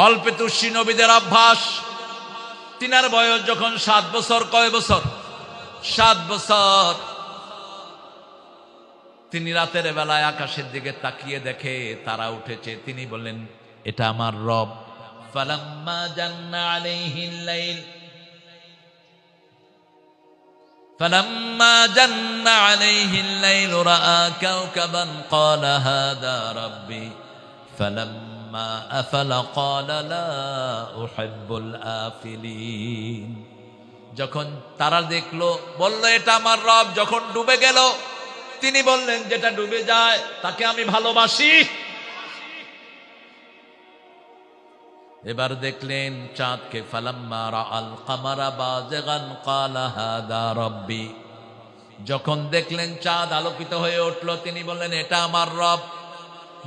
অল্পে তুষ্টি নবীদের অভ্যাস। তিনার বয়স যখন 7 বছর, কয় বছর? 7 বছর। তিনি রাতের বেলায় আকাশের দিকে তাকিয়ে দেখে তারা উঠেছে। তিনি বললেন এটা আমার রব। ফালাম্মা জান্না আলাইহিল লাইল فلما جن عليه الليل رأى كوكبا قال هذا ربي فلما ফালাম্মা আফালা ক্বালা লা উহিব্বুল আফিলিন। যখন তারা দেখলো, বলল এটা আমার রব। যখন ডুবে গেল, তিনি বললেন যেটা ডুবে যায় তাকে আমি ভালোবাসি। এবার দেখলেন চাঁদকে, ফালাম্মা রাআল কামারা বাযিগান ক্বালা হাদা রাব্বি। যখন দেখলেন চাঁদ আলোকিত হয়ে উঠল, তিনি বললেন এটা আমার রব।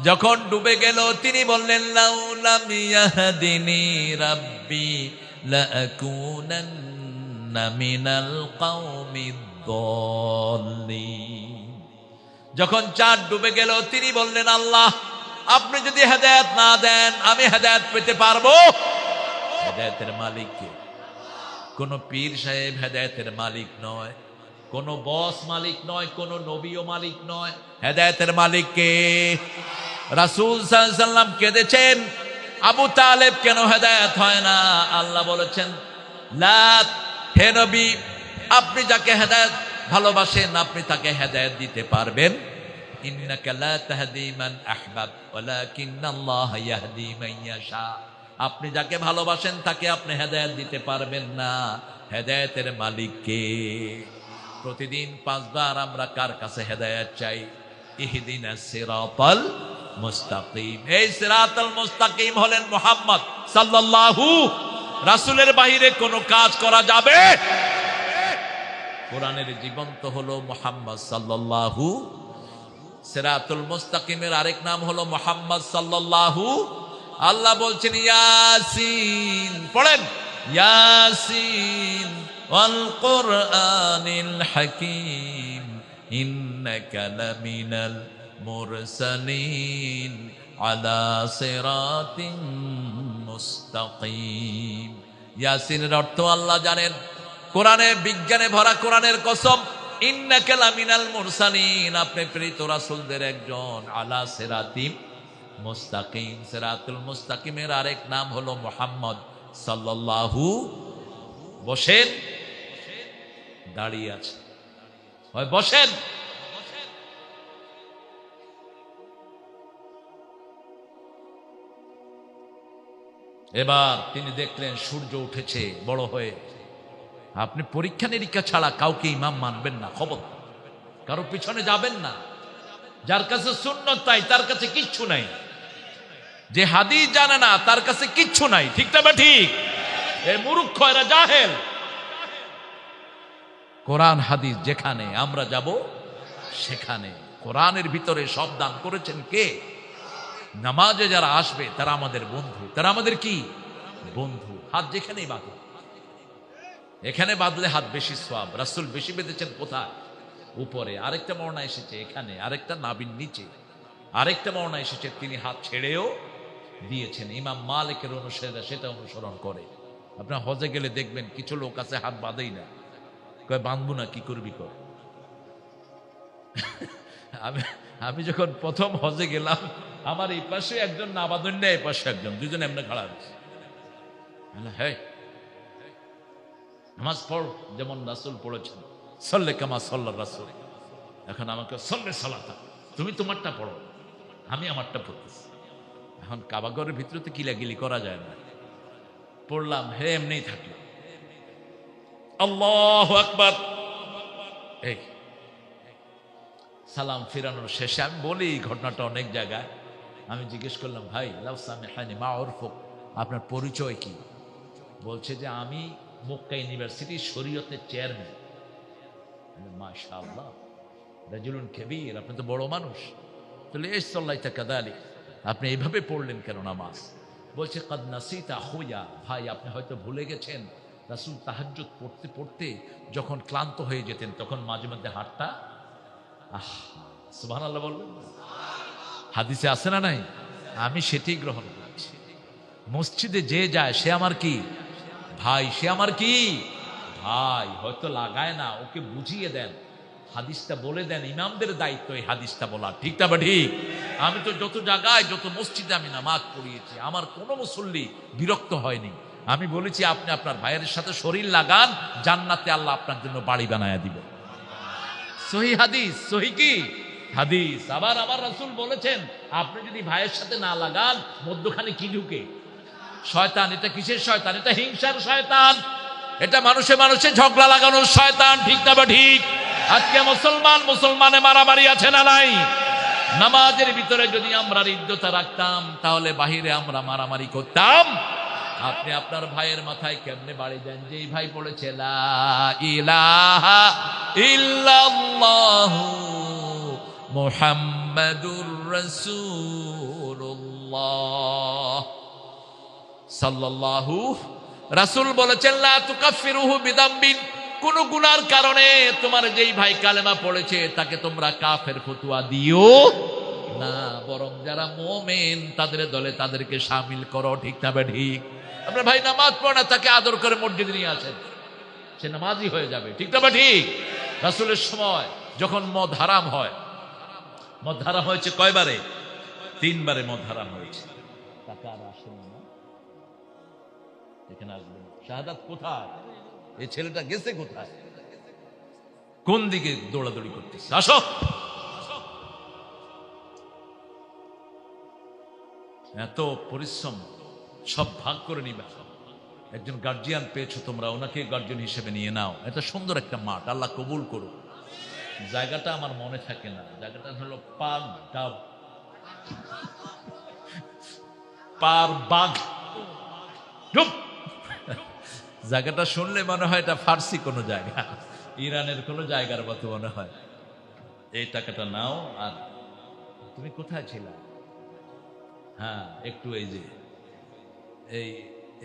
যখন ডুবে গেল, তিনি বললেন লাউলাম ইয়াহদিনি রাব্বি লাআকুনান্না মিনাল কওমিদ দাল্লিন। যখন চাঁদ ডুবে গেল, তিনি বললেন আল্লাহ, আপনি যদি হেদায়েত না দেন আমি হেদায়েত পেতে পারবো? হেদায়েতের মালিক কে? কোন পীর সাহেব হেদায়েতের মালিক নয়, কোন বস মালিক নয়, কোন নবীও মালিক নয়। হেদায়েতের মালিক কে? রাসূল সাল্লাল্লাহু আলাইহি ওয়াসাল্লাম কেঁদেছেন, আবু তালেব কেন হেদায়েত হয় না? আল্লাহ বলেছেন, লা, হে নবী, আপনি যাকে হেদায়েত ভালোবাসেন আপনি তাকে হেদায়েত দিতে পারবেন। ইন্নাকা লা তাহদি মান আহবাব ওয়ালাকিন্নাল্লাহ ইয়াহদি মান ইয়াশা। আপনি যাকে ভালোবাসেন তাকে আপনি হেদায়েত দিতে পারবেন না। হেদায়েতের মালিক কে? প্রতিদিন 5 বার আমরা কার কাছে হেদায়েত চাই? ইহদিনাস সিরাতাল মুস্তাকিম। এই সিরাতাল মুস্তাকিম হলেন মুহাম্মদ সাল্লাল্লাহু। রাসূলের বাইরে কোনো কাজ করা যাবে? কোরআনের জীবন্ত হলো মুহাম্মদ সাল্লাল্লাহু। সিরাতুল মুস্তাকিমের আরেক নাম হলো মুহাম্মদ সাল্লাল্লাহু। আল্লাহ বলছেন ইয়াসিন, পড়েন, ইয়াসিন ওয়াল কুরআনিল হাকীম ইন্নাকা লামিনাল মুরসালিন আলা সিরাতিন মুস্তাকিম। ইয়াসিনের অর্থ আল্লাহ জানেন। কোরআনে বিজ্ঞানে ভরা কোরআনের কসম, ইন্নাকা লামিনাল মুরসালিন, আপনি প্রেরিত রাসূলদের একজন। আলা সিরাতিম মুস্তাকিম, সিরাতুল মুস্তাকিমের আরেক নাম হলো মুহাম্মদ সাল্লাল্লাহু। বসেন, দাঁড়িয়ে আছে, হয় বসেন। এবার তিনি দেখলেন সূর্য উঠেছে বড় হয়ে। আপনি পরীক্ষা নিরীক্ষা ছাড়া কাউকে ইমাম মানবেন না, খবর, কারো পিছনে যাবেন না। যার কাছে সুন্নত তাই তার কাছে কিচ্ছু নাই, যে হাদিস জানে না তার কাছে কিচ্ছু নাই। ঠিক না? ঠিক। এই মূর্খ, এরা জাহেল। কোরআন হাদিস যেখানে, আমরা যাব সেখানে। কোরআনের ভিতরে সব দান করেছেন কে? নামাজে যারা আসবে তারা আমাদের বন্ধু, তারা আমাদের কি বন্ধু। হাত যেখানেই বাঁধো, এখানে বাঁধলে হাত বেশি সওয়াব। রাসূল বেশি বেঁধেছেন কোথায়? উপরে। আরেকটা বর্ণনা এসেছে এখানে, আরেকটা নাভির নিচে, আরেকটা বর্ণনা এসেছে তিনি হাত ছেড়েও দিয়েছেন। ইমাম মালিকের অনুসারীরা সেটা অনুসরণ করে। আপনার হজে গেলে দেখবেন কিছু লোক আছে হাত বাঁধেই না, কয় বাঁধবো না, কি করবি কর। আমি যখন প্রথম হজে গেলাম, আমার এই পাশে একজন না বাঁধন না, এই পাশে একজন, দুজন এমনি খাড়া আছে। হ্যাঁ, নামাজ পড় যেমন রাসূল পড়েছেন, সাল্লে কামা সাল্লা রাসূল। এখন আমাকে সাল্লে সালাতা, তুমি তোমারটা পড়ো, আমি আমারটা পড়তেছি। এখন কাবাগরের ভিতরে তো কিলাগিলি করা যায় না। পড়লাম, হে এমনিই থাকলাম। আল্লাহু আকবার। এই সালাম ফিরানোর শেষে আমি বলি এই ঘটনাটা অনেক জায়গায়। আমি জিজ্ঞেস করলাম, ভাই লাউ সামিহানি মা উরফুক, আপনার পরিচয় কি? বলছে যে আমি মক্কা ইউনিভার্সিটির শরীয়তের চেয়ারম্যান। মাশাআল্লাহ, রাজুলুন কবীর, আপনি তো বড় মানুষ। তাহলে এই সাল্লাইতা কাযালিক, আপনি এইভাবে পড়লেন কেন নামাজ? বলছে কাদ নাসিতা আখুয়া, ভাই আপনি হয়তো ভুলে গেছেন, রাসূল তাহাজ্জুদ পড়তে পড়তে যখন ক্লান্ত হয়ে যেতেন তখন মাঝে মধ্যে হাঁটতা। সুবহানাল্লাহ বলবেন। হাদিসে আছে না নাই? আমি সেটি গ্রহণ করেছি। মসজিদে যে যায় সে আমার কি ভাই, সে আমার কি ভাই। হয়তো লাগায় না, ওকে বুঝিয়ে দেন, হাদিসটা বলে দেন। ইমামদের দায়িত্ব এই হাদিসটা বলা। ঠিক না? ঠিক। আমি তো যত জায়গায়, যত মসজিদে আমি নামাজ পড়িয়েছি, আমার কোনো মুসল্লি বিরক্ত হয়নি। আমি বলেছি আপনি আপনার ভাইয়ের সাথে শরীর লাগান, জান্নাতে আল্লাহ আপনার জন্য বাড়ি বানায়া দিবেন। সহি হাদিস, সহি কি হাদিস। আবার আমার রাসূল বলেছেন, আপনি যদি ভাইয়ের সাথে না লাগান, মধ্যখানে কি ঢুকে? শয়তান। এটা কিসের শয়তান? এটা হিংসার শয়তান, এটা মানুষে মানুষে ঝগড়া লাগানোর শয়তান। ঠিক না বা ঠিক? আজকে মুসলমানে মারামারি আছে না নাই? নামাজের ভিতরে যদি আমরা হৃদ্যতা রাখতাম, তাহলে বাহিরে আমরা মারামারি করতাম। আপনি আপনার ভাইয়ের মাথায় কেমনে বাড়ি দেন? যে ভাই পড়েছে লা ইলাহা ইল্লাল্লাহু মুহাম্মাদুর রাসূলুল্লাহ সাল্লাল্লাহু, রাসূল বলেছেন লা তুকাফিরুহু বিদাম্বিন, কোন গুনার কারণে তোমার যেই ভাই কালেমা পড়েছে তাকে তোমরা কাফের ফতোয়া দিও না, বরং যারা মুমিন তাদের দলে তাদেরকে শামিল করো। ঠিক না বে ঠিক? আপনার ভাই নামাজ পড়ে না, তাকে আদর করে মসজিদে নিয়ে আসেন, সে নামাজি হয়ে যাবে। ঠিক না বে ঠিক? রাসূলের সময় যখন মদ হারাম হয়, মদ হারাম হয়েছে কয়বারে? 3 বারে মদ হারাম হয়েছে। টাকা আর আসে না, এখানে আসবেন। শাহাদাত কোথায়? এই ছেলেটা গেছে কোথায়? কোন দিকে দৌড়াদৌড়ি করতেছে? আসো। এত পরিশ্রম, সব ভাগ করে নিবা। একজন গার্জিয়ান পেয়েছো তোমরা, ওনাকে গার্জিয়ান হিসেবে নিয়ে নাও। এটা সুন্দর একটা মাঠ, আল্লাহ কবুল করুক। জায়গাটা আমার মনে থাকে না, জায়গাটা হলো পার বাগ। জায়গাটা শুনলে মনে হয় এটা ফার্সি কোনো জায়গা, ইরানের কোনো জায়গার মতো মনে হয়। এই টাকাটা নাও। আর তুমি কোথায় ছিলা? হ্যাঁ, একটু এই যে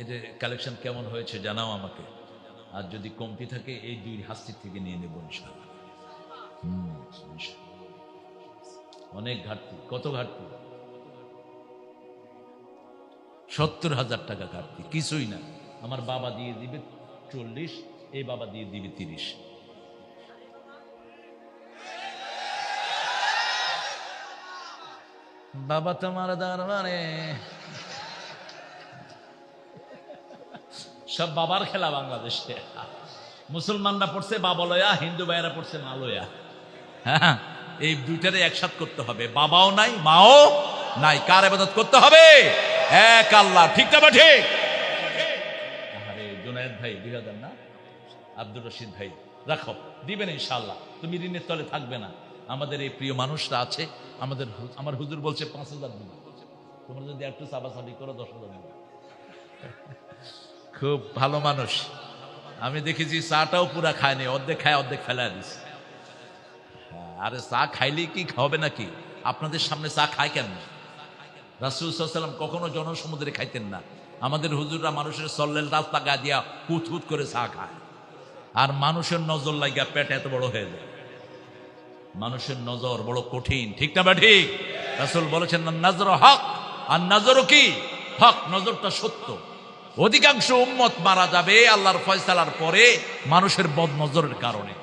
যে কালেকশন কেমন হয়েছে জানাও আমাকে। আর যদি কমতি থাকে এই 2 হাস্তির থেকে নিয়ে নেব ইনশাআল্লাহ। অনেক ঘাটতি। কত ঘাটতি? 70,000 টাকা ঘাটতি, কিছুই না। আমার বাবা দিয়ে দিবে 40, এই বাবা দিয়ে দিবে 30। বাবা তোমার দরবারে সব বাবার খেলা বাংলাদেশে। মুসলমানরা পড়ছে বাবলয়া, হিন্দু ভাইয়েরা পড়ছে মালয়া। হ্যাঁ, এই দুইটারে একসাথে করতে হবে। বাবাও নাই, মাও নাই, কার ইবাদত করতে হবে? এক আল্লাহ। ঠিক না ঠিক? আরে জুনায়েদ ভাই 2000 না, আব্দুর রশিদ ভাই রাখো, দিবেন ইনশাআল্লাহ। তুমি ঋণের তলে থাকবে না। আমাদের এই প্রিয় মানুষরা আছে, আমার হুজুর বলছে 5000 দিবে। তোমরা যদি একটু চাবাচাবি করো 10,000 দিবে। খুব ভালো মানুষ। আমি দেখেছি চাটাও পুরা খায়নি, অর্ধেক খায় অর্ধেক ফেলা দিছে। আরে চা খাইলেই কি হবে নাকি? আপনাদের সামনে চা খায় কেন? রাসূল সাল্লাল্লাহু আলাইহি ওয়াসাল্লাম কখনো জনসমুদ্রে খাইতেন না। আমাদের হুজুররা মানুষের সল্লের রাস্তা গা দিয়া হুত হুত করে চা খায়। আর মানুষের নজর লাগিয়া পেট এত বড় হয়ে যায়। মানুষের নজর বড় কঠিন। ঠিক না বা ঠিক? রাসূল বলেছেন নাজর হক, আর নজর কি হক, নজরটা সত্য। অধিকাংশ উম্মত মারা যাবে আল্লাহর ফয়সালার পরে মানুষের বদ নজরের কারণে।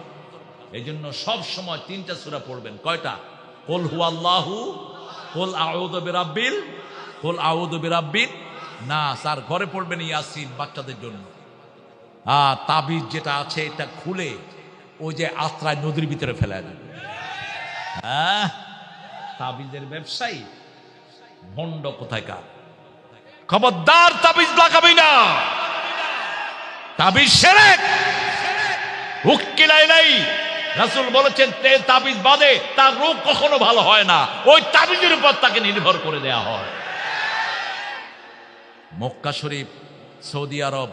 এই জন্য সব সময় 3টা সূরা পড়বেন। কয়টা? কুল হুয়াল্লাহু, কুল আউযু বিরাব্বিল, কুল আউযু বিরাব্বিন নাস। আর ঘরে পড়বেন ইয়াসিন বাচ্চাদের জন্য। তাবিজ যেটা আছে এটা খুলে ওই যে আত্রায় নদীর ভিতরে ফেলে দেবে। হ্যাঁ, তাবিজের ব্যবসায়ী ভণ্ড কোথায়কার। খবরদার তাবিজ লাগাবি না, তাবিজ শিরক। উকিলাই রাসূল বলেছেন তাবিজ বাদে তার রোগ কখনো ভালো হয় না, ওই তাবিজের উপর তাকে নির্ভর করে দেয়া হয়। মক্কা শরীফ, সৌদি আরব,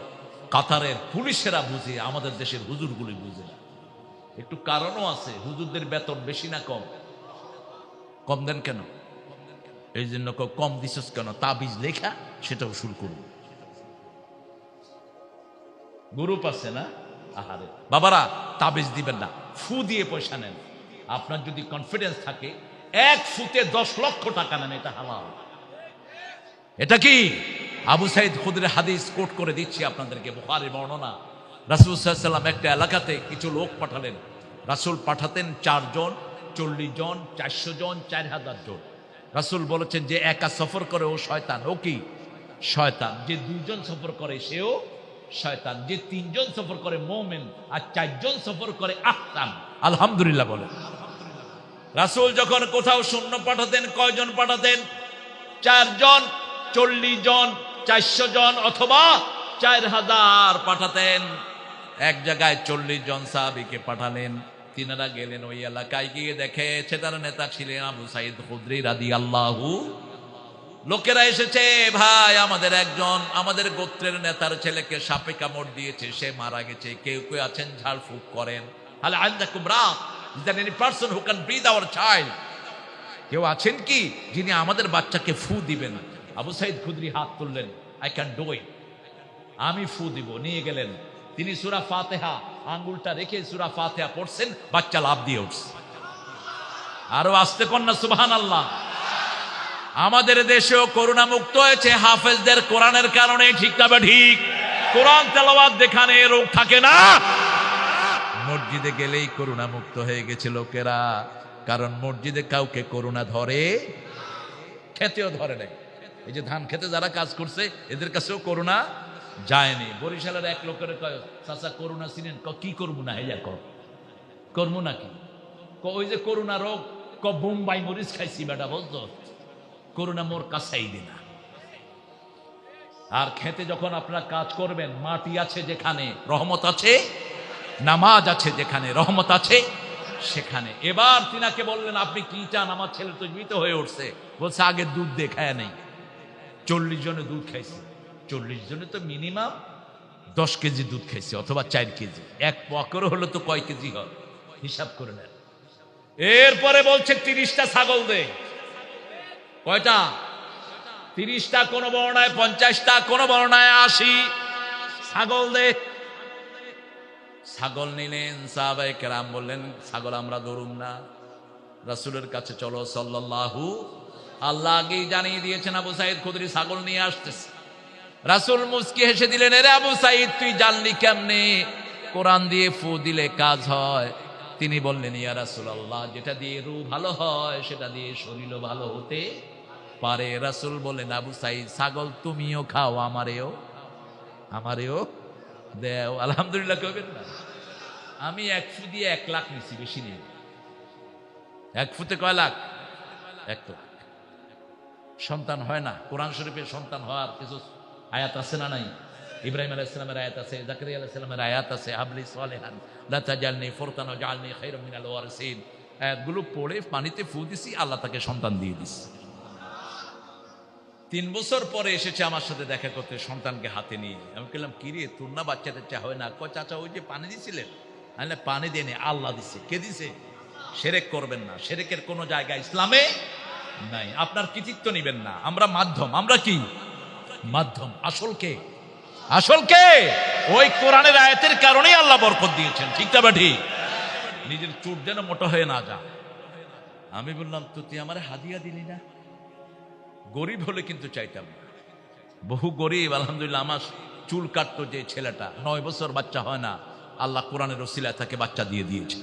কাতারের পুলিশেরা বুঝে, আমাদের দেশের হুজুরগুলি বুঝে না। একটু কারণও আছে, হুজুরদের বেতন বেশি না কম? কম দেন কেন? এই জন্য কম দিছস কেন? তাবিজ লেখা সেটা উসুল করুন। গ্রুপ আছে না? আহারে বাবারা, তাবিজ দিবেন না, ফু দিয়ে পয়সা নেন। আপনার যদি কনফিডেন্স থাকে 1 ফুতে 10 লক্ষ টাকা নেন, এটা হালাল। এটা কি? আবু সাইদ খুদরির হাদিস কোট করে দিচ্ছি আপনাদেরকে, বুখারীর বর্ণনা। রাসূল সাল্লাল্লাহু আলাইহি ওয়াসাল্লাম একটা এলাকাতে কিছু লোক পাঠালেন। রাসূল পাঠাতেন 4 জন, 40 জন, 400 জন, 4000 জন। রাসূল বলেছেন যে একা সফর করে ও শয়তান। ও কি? শয়তান। যে 2 জন সফর করে সেও শয়তান। যে 3 জন সফর করে মুমিন, আর 4 জন সফর করে আহসান। আলহামদুলিল্লাহ বলেন। রাসূল যখন কোথাও সৈন্য পাঠাতেন কয়জন পাঠাতেন? 4 জন, 40 জন, 400 জন অথবা 4000 পাঠাতেন। এক জায়গায় 40 জন সাহাবীকে পাঠালেন। তিনারা গেলেন ওই এলাকায়, গিয়ে দেখে তার নেতা ছিলেন আবু সাঈদ খুদরি রাদিয়াল্লাহু। লোকেরা এসেছে, ভাই আমাদের একজন আমাদের গোত্রের নেতার ছেলেকে সাপে কামড় দিয়েছে, সে মারা গেছে, কেউ কেউ আছেন ঝাড়ফুঁক করেন। হাল আনদাকুম রাহ, is there any person who can breathe our child? কেউ আছেন কি যিনি আমাদের বাচ্চাকে ফু দিবেন? আবু সাঈদ খুদরি হাত তুললেন, আই ক্যান ডু ইট, আমি ফু দিব। নিয়ে গেলেন, তিনি সূরা ফাতিহা আঙ্গুলটা রেখে সূরা ফাতিহা পড়ছেন, বাচ্চা লাফ দিয়ে উঠছে। আরো আস্তে কন্যা সুবহানাল্লাহ। আমাদের দেশেও করোনা মুক্ত হয়েছে হাফেজদের কোরআনের কারণে, ঠিক না ঠিক? কোরআন তেলাওয়াত যেখানে রোগ থাকে না, মসজিদে গেলেই করোনা মুক্ত হয়ে গেছে লোকেরা। কারণ মসজিদে কাউকে করোনা ধরে, খেতেও ধরে নাই। এই যে ধান খেতে যারা কাজ করছে এদের কাছেও করোনা যায়নি। বরিশালের এক লোকের কয়, চাচা করোনা চিনেন? কি করবো না, হেয়া করবো নাকি? ওই যে করোনা রোগ, বোম্বাই মরিচ খাইছি বেটা, বুঝতো? করোনা মোর কাছেই দিনা। আর খেতে যখন আপনারা কাজ করবেন, মাটি আছে যেখানে রহমত আছে, নামাজ আছে যেখানে রহমত আছে সেখানে। এবার তিনাকে বললেন, আপনি কি চান? আমার ছেলে তো জীবিত হয়ে উঠছে। বলছে, আগে দুধ দিয়ে খায় নাই। 40 জনে দুধ খাইছে। 40 জনে তো মিনিমাম 10 কেজি দুধ খাইছে অথবা 4 কেজি। এক পোয়া করে হলো তো কয় কেজি হয়, হিসাব করে নেন। এরপরে বলছে 30টা ছাগল দে। কয়টা? 30টা, কোন বর্ণায় 50টা, কোন বর্ণায় 80 ছাগল দে। ছাগল নিলেন, সাহাবায়ে কেরাম বললেন, ছাগল আমরা ধরুম না, রাসূলের কাছে চলো সাল্লাল্লাহু। আল্লাহ আগেই জানিয়ে দিয়েছেন আবু সাঈদ খুদরি ছাগল নিয়ে আসতেছে। রাসূল মুস্কি হেসে দিলেন, এরে আবু সাঈদ তুই জানলি কেমনে কোরআন দিয়ে ফু দিলে কাজ হয়? তিনি বললেন, ইয়া রাসূলুল্লাহ, যেটা দিয়ে রূহ ভালো হয় সেটা দিয়ে শরীরও ভালো হতে পারে। রাসূল বলেন, আবু সাঈদ ছাগল তুমিও খাও, আমারেও দেও। আলহামদুলিল্লাহ কইবেন না? আমি 1 ফু দিয়ে 1 লাখ নিছি, বেশি নেই। 1 ফুতে কয় লাখ? 1 লাখ। সন্তান হয় না, কোরআন শরীফে সন্তান হওয়ার কিছু আয়াত আছে না নাই? ইব্রাহিম আলাইহিস সালামের আয়াত আছে, জাকারিয়া আলাইহিস সালামের আয়াত আছে, হাবলি সালেহান লা তাজালনি ফুরতান ওয়াজআলনি খায়রাম মিনাল ওয়ারিসিন। আয়াতগুলো পড়ে পানিতে ফু দিছি, আল্লাহ তাকে সন্তান দিয়ে দিছে। 3 বছর পরে এসেছে আমার সাথে দেখা করতে, সন্তানকে হাতে নিয়ে। আমি বললাম, কি রে তোর না বাচ্চা টাচ্চা হয় না? কয় চাচা ওই যে পানি দিছিলেন। আমি পানি দেয়নি, আল্লাহ দিছে। কে দিছে? শিরক করবেন না, শিরকের কোনো জায়গা ইসলামে নাই। আপনার কৃতিত্ব নিবেন না, আমরা মাধ্যম। আমরা কি মাধ্যম? আসল কে? ওই কোরআনের আয়াতের কারণেই আল্লাহ বরকত দিয়েছেন, ঠিক না ঠিক? নিজের চুট যেন মোটা হয়ে না যা। আমি বললাম, তো তুই আমার হাদিয়া দিলি না? গরিব হলে কিন্তু চাইতাম না, বহু গরিব। আলহামদুলিল্লাহ, আমার চুল কাটতো যে ছেলেটা, 9 বছর বাচ্চা হয় না, আল্লাহ কোরআনের ওসিলায় তাকে বাচ্চা দিয়ে দিয়েছে।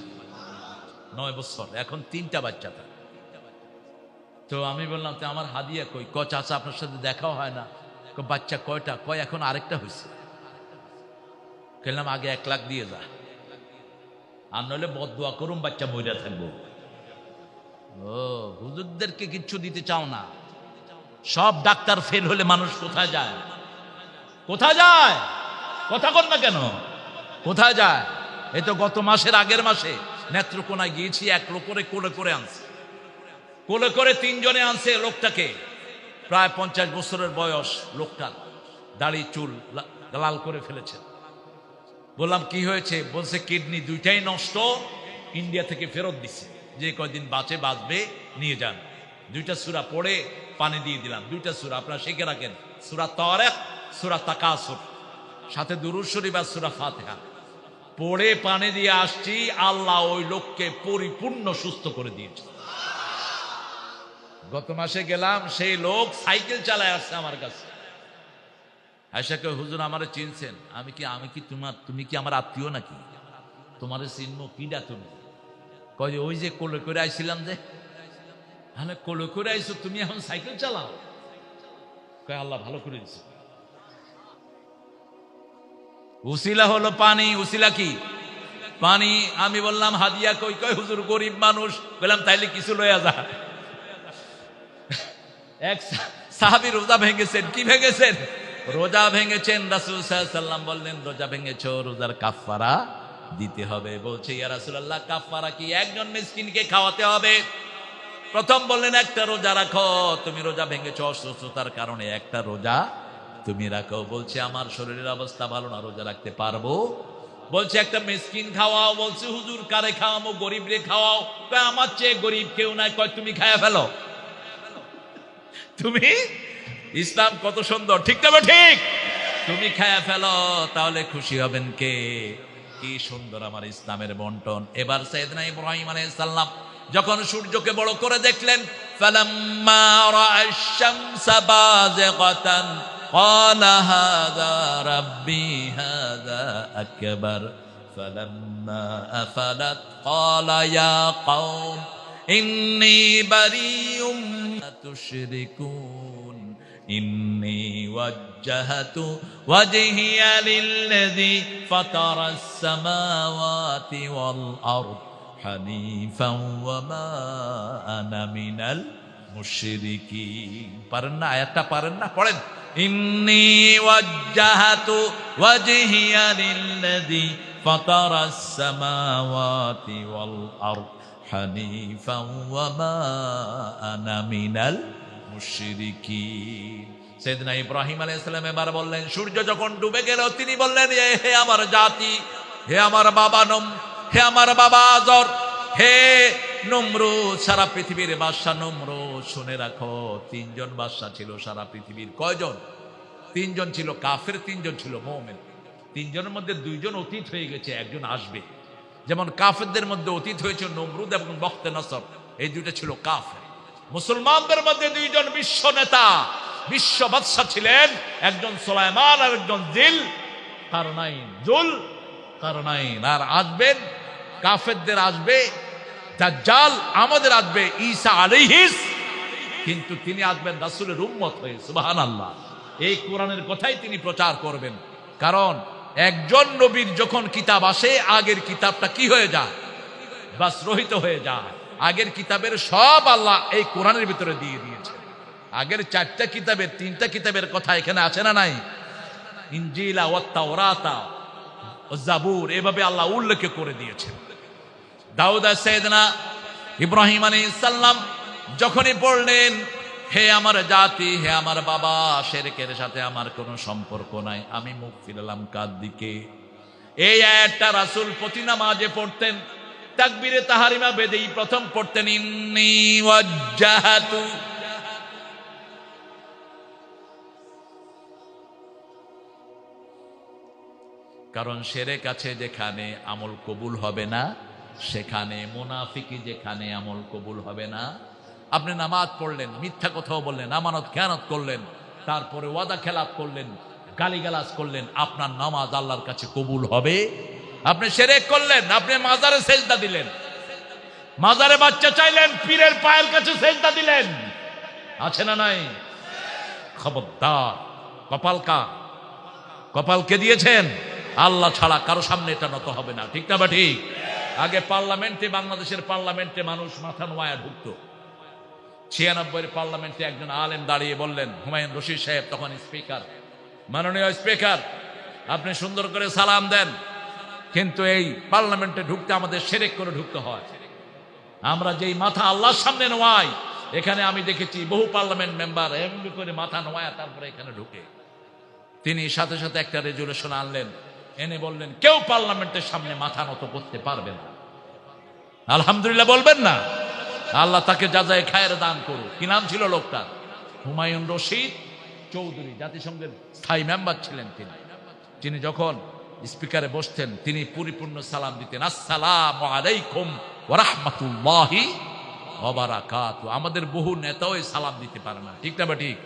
9 বছর, এখন 3টা বাচ্চা তার। তো আমি বললাম, তো আমার হাদিয়া কই? চাচা আপনার সাথে দেখাও হয় না। বাচ্চা কয়টা? কয় এখন আরেকটা হয়েছে। বললাম, আগে 1 লাখ দিয়ে যা, আর নইলে বদদুয়া করুম বাচ্চা মইরা থাকবো। ও, হুজুরদেরকে কিচ্ছু দিতে চাও না? সব ডাক্তার ফেল হলে মানুষ কোথায় যায়? কথা কর না কেন? কোথায় যায়? এই তো গত মাসের আগের মাসে নেত্রকোনায় গিয়েছি, 1 লোকরে কোলে করে আনছে, কোলে করে 3 জনে আনছে লোকটাকে। প্রায় 50 বছরের বয়স লোকটার, দাড়ি চুল লাল করে ফেলেছে। বললাম, কি হয়েছে? বলছে, কিডনি 2টাই নষ্ট, ইন্ডিয়া থেকে ফেরত দিছে, যে কয়দিন বাঁচবে নিয়ে যান। 2টা সূরা পড়ে পানি দিয়ে দিলাম। 2টা সূরা আপনারা শিখে রাখেন, সূরা তারিক, সূরা তাকাসুর, সাথে দুরূদ শরীফ আর সূরা ফাতিহা পড়ে পানি দিয়ে আসছি। আল্লাহ ওই লোককে পরিপূর্ণ সুস্থ করে দিয়েছে। গত মাসে গেলাম, সেই লোক সাইকেল চালায় আসছে আমার কাছে। আয়েশা কয়, হুজুর আমারে চিনছেন? আমি কি তুমি কি আমার আত্মীয় নাকি? তোমারে চিনবো কিডা তুমি? কয় যে, ওই যে কোলে করে আইছিলাম যে। হ্যাঁ, কোলে করে আইছো, তুমি এখন সাইকেল চালাও? কয়, আল্লাহ ভালো করে দিছে। উসিলা হলো পানি। উসিলা কি? পানি। আমি বললাম হাদিয়া কই? কই হুজুর গরিব মানুষ। বললাম তাইলে কিছু লইয়া যা। এক সাহাবী রোজা ভেঙেছেন। কি ভেঙেছেন? রোজা ভেঙেছেন। রাসূল সাল্লাল্লাহু আলাইহি ওয়াসাল্লাম বললেন, রোজা ভেঙেছো, রোজার কাফারা দিতে হবে। বলছে, ইয়া রাসূলুল্লাহ, কাফারা কি? একজন মিসকিনকে খাওয়াতে হবে। প্রথম বললেন, একটা রোজা রাখো। তুমি রোজা ভেঙেছো অসুস্থতার কারণে, একটা রোজা তুমি রাখো। বলছে, আমার শরীরের অবস্থা ভালো না, রোজা রাখতে পারবো? বলছে, একটা মিসকিন খাওয়াও। বলছে, হুজুর কারে খাওয়াবো? গরিব রে খাওয়াও। আমার চেয়ে গরিব কেউ নাই। কয় তুমি খায়া ফেলো। তুমি, ইসলাম কত সুন্দর, ঠিক না? ঠিক, তুমি খায়া ফেলো, তাহলে খুশি হবেন কে? কি সুন্দর আমার ইসলামের বন্টন। এবার সাইয়েদনা ইব্রাহিম আলাইহিস সালাম যখন সূর্যকে বড় করে দেখলেন, ফালাম্মা রাআশ শামসা বাযিগাতান ক্বালা হাযা রাব্বি হাযা আকবার ফালাম্মা আফালাত ক্বালা ইয়া কওম ইন্নী বারিউম মিম্মা তুশরিকুন ইন্নী ওয়াজ্জাহতু ওয়াজহিয়া লিল্লাযী ফাতারাস সামাওয়াতি ওয়াল আরদ হানিফাও ওয়া মা আনা মিনাল মুশরিকিন। পারেন না? আয়াতটা পারেন না? পড়েন। ইন্নী ওয়াজ্জাহতু ওয়াজহিয়া লিল্লাযী ফাতারাস সামাওয়াতি ওয়াল আরদ হানিফাও ওয়া মা আনা মিনাল মুশরিকিন। সাইয়েদনা ইব্রাহিম আলাইহিস সালাম এবার বললেন, সূর্য যখন ডুবে গেল, তিনি বললেন, হে আমার জাতি, হে আমার বাবা হে আমার বাবা আজর, হে নমরুদ, সারা পৃথিবীর বাদশা নমরুদ, শুনে রাখো, তিনজন বাদশা ছিল সারা পৃথিবীর। কয়জন? তিনজন ছিল কাফের, তিনজন ছিল মুমিন। তিনজনের মধ্যে দুইজন অতীত হয়ে গেছে, একজন আসবে। যেমন কাফেরদের মধ্যে অতীত হয়েছে নমরুদ এবং বখতে নসর, এই দুইটা ছিল কাফের। মুসলমানদের মধ্যে দুইজন বিশ্ব নেতা, বিশ্ব বাদশা ছিলেন, একজন সুলাইমান আর একজন জিল কারনাইন। আর আসবেন কাফেরদের, আসবে দাজ্জাল, আমাদের আসবে ঈসা আলাইহিস, কিন্তু তিনি আসবেন রাসূলের উম্মত হয়ে। সুবহানাল্লাহ। এই কোরআনের কথাই তিনি প্রচার করবেন। কারণ একজন নবীর যখন কিতাব আসে, আগের কিতাবটা কি হয়ে যায়? বাস রহিত হয়ে যায়। আগের কিতাবের সব আল্লাহ এই কোরআনের ভিতরে দিয়ে দিয়েছে। আগের 4টা কিতাবের 3টা কিতাবের কথা এখানে আছে না নাই? ইনজিল ওয়া তাওরাত ওয়া জাবুর, এভাবে আল্লাহ উল্লেখ করে দিয়েছেন। দাউদ আর সাইয়েদনা ইব্রাহিম আলাইহিস সালাম যখনই পড়লেন, হে আমার জাতি, হে আমার বাবা, শিরকের সাথে আমার কোনো সম্পর্ক নাই, আমি মুখ ফিরালাম কার দিকে? এই আয়াতটা রাসূল প্রতি নামাজে পড়তেন। তাকবীরে তাহরিমা বেদেই প্রথম পড়তেন, ইন্নী ওয়াজ্জাহাতু। কারণ শিরক আছে যেখানে, আমল কবুল হবে না সেখানে। মুনাফিকি যেখানে, আমল কবুল হবে না। আপনি নামাজ পড়লেন, মিথ্যা কথাও বললেন, আমানত খেয়ানত করলেন, তারপরে ওয়াদা খেলাপ করলেন, গালিগালাজ করলেন, আপনার নামাজ আল্লাহর কাছে কবুল হবে? আপনি শিরক করলেন, আপনি মাজারে সেজদা দিলেন, মাজারে বাচ্চা চাইলেন, পীরের পায়ের কাছে সেজদা দিলেন, আছে না নাই? খবরদার। কপালকে দিয়েছেন আল্লাহ ছাড়া, কারো সামনে এটা নত হবে না, ঠিক না? বা ঠিক? আগে পার্লামেন্টে, বাংলাদেশের পার্লামেন্টে মানুষ মাথা নোয়া ঢুকতো। 96 পার্লামেন্টে একজন আলেম দাঁড়িয়ে বললেন, হুমায়ুন রশিদ সাহেব তখন স্পিকার, মাননীয় স্পিকার, আপনি সুন্দর করে সালাম দেন, কিন্তু এই পার্লামেন্টে ঢুকতে আমাদের শিরক করে ঢুকতে হয়। আমরা যেই মাথা আল্লাহর সামনে নোয়াই, এখানে আমি দেখেছি বহু পার্লামেন্ট মেম্বার এমনি করে মাথা নোয়া তারপরে এখানে ঢুকে। তিনি সাথে সাথে একটা রেজুলেশন আনলেন, এনে বললেন, কেউ পার্লামেন্টের সামনে মাথা নত করতে পারবে না। আলহামদুলিল্লাহ বলবেন না? আল্লাহ তাকে যাজায়ে খায়ের দান করুক। কি নাম ছিল লোকটার? হুমায়ুন রশিদ চৌধুরী, জাতিসংঘের স্থায়ী মেম্বার ছিলেন তিনি। তিনি যখন স্পিকারে বসতেন, তিনি পরিপূর্ণ সালাম দিতেন, আসসালামু আলাইকুম ওয়া রাহমাতুল্লাহি ওয়া বারাকাতুহু। আমাদের বহু নেতাও সালাম দিতে পারে না, ঠিক না? বা ঠিক?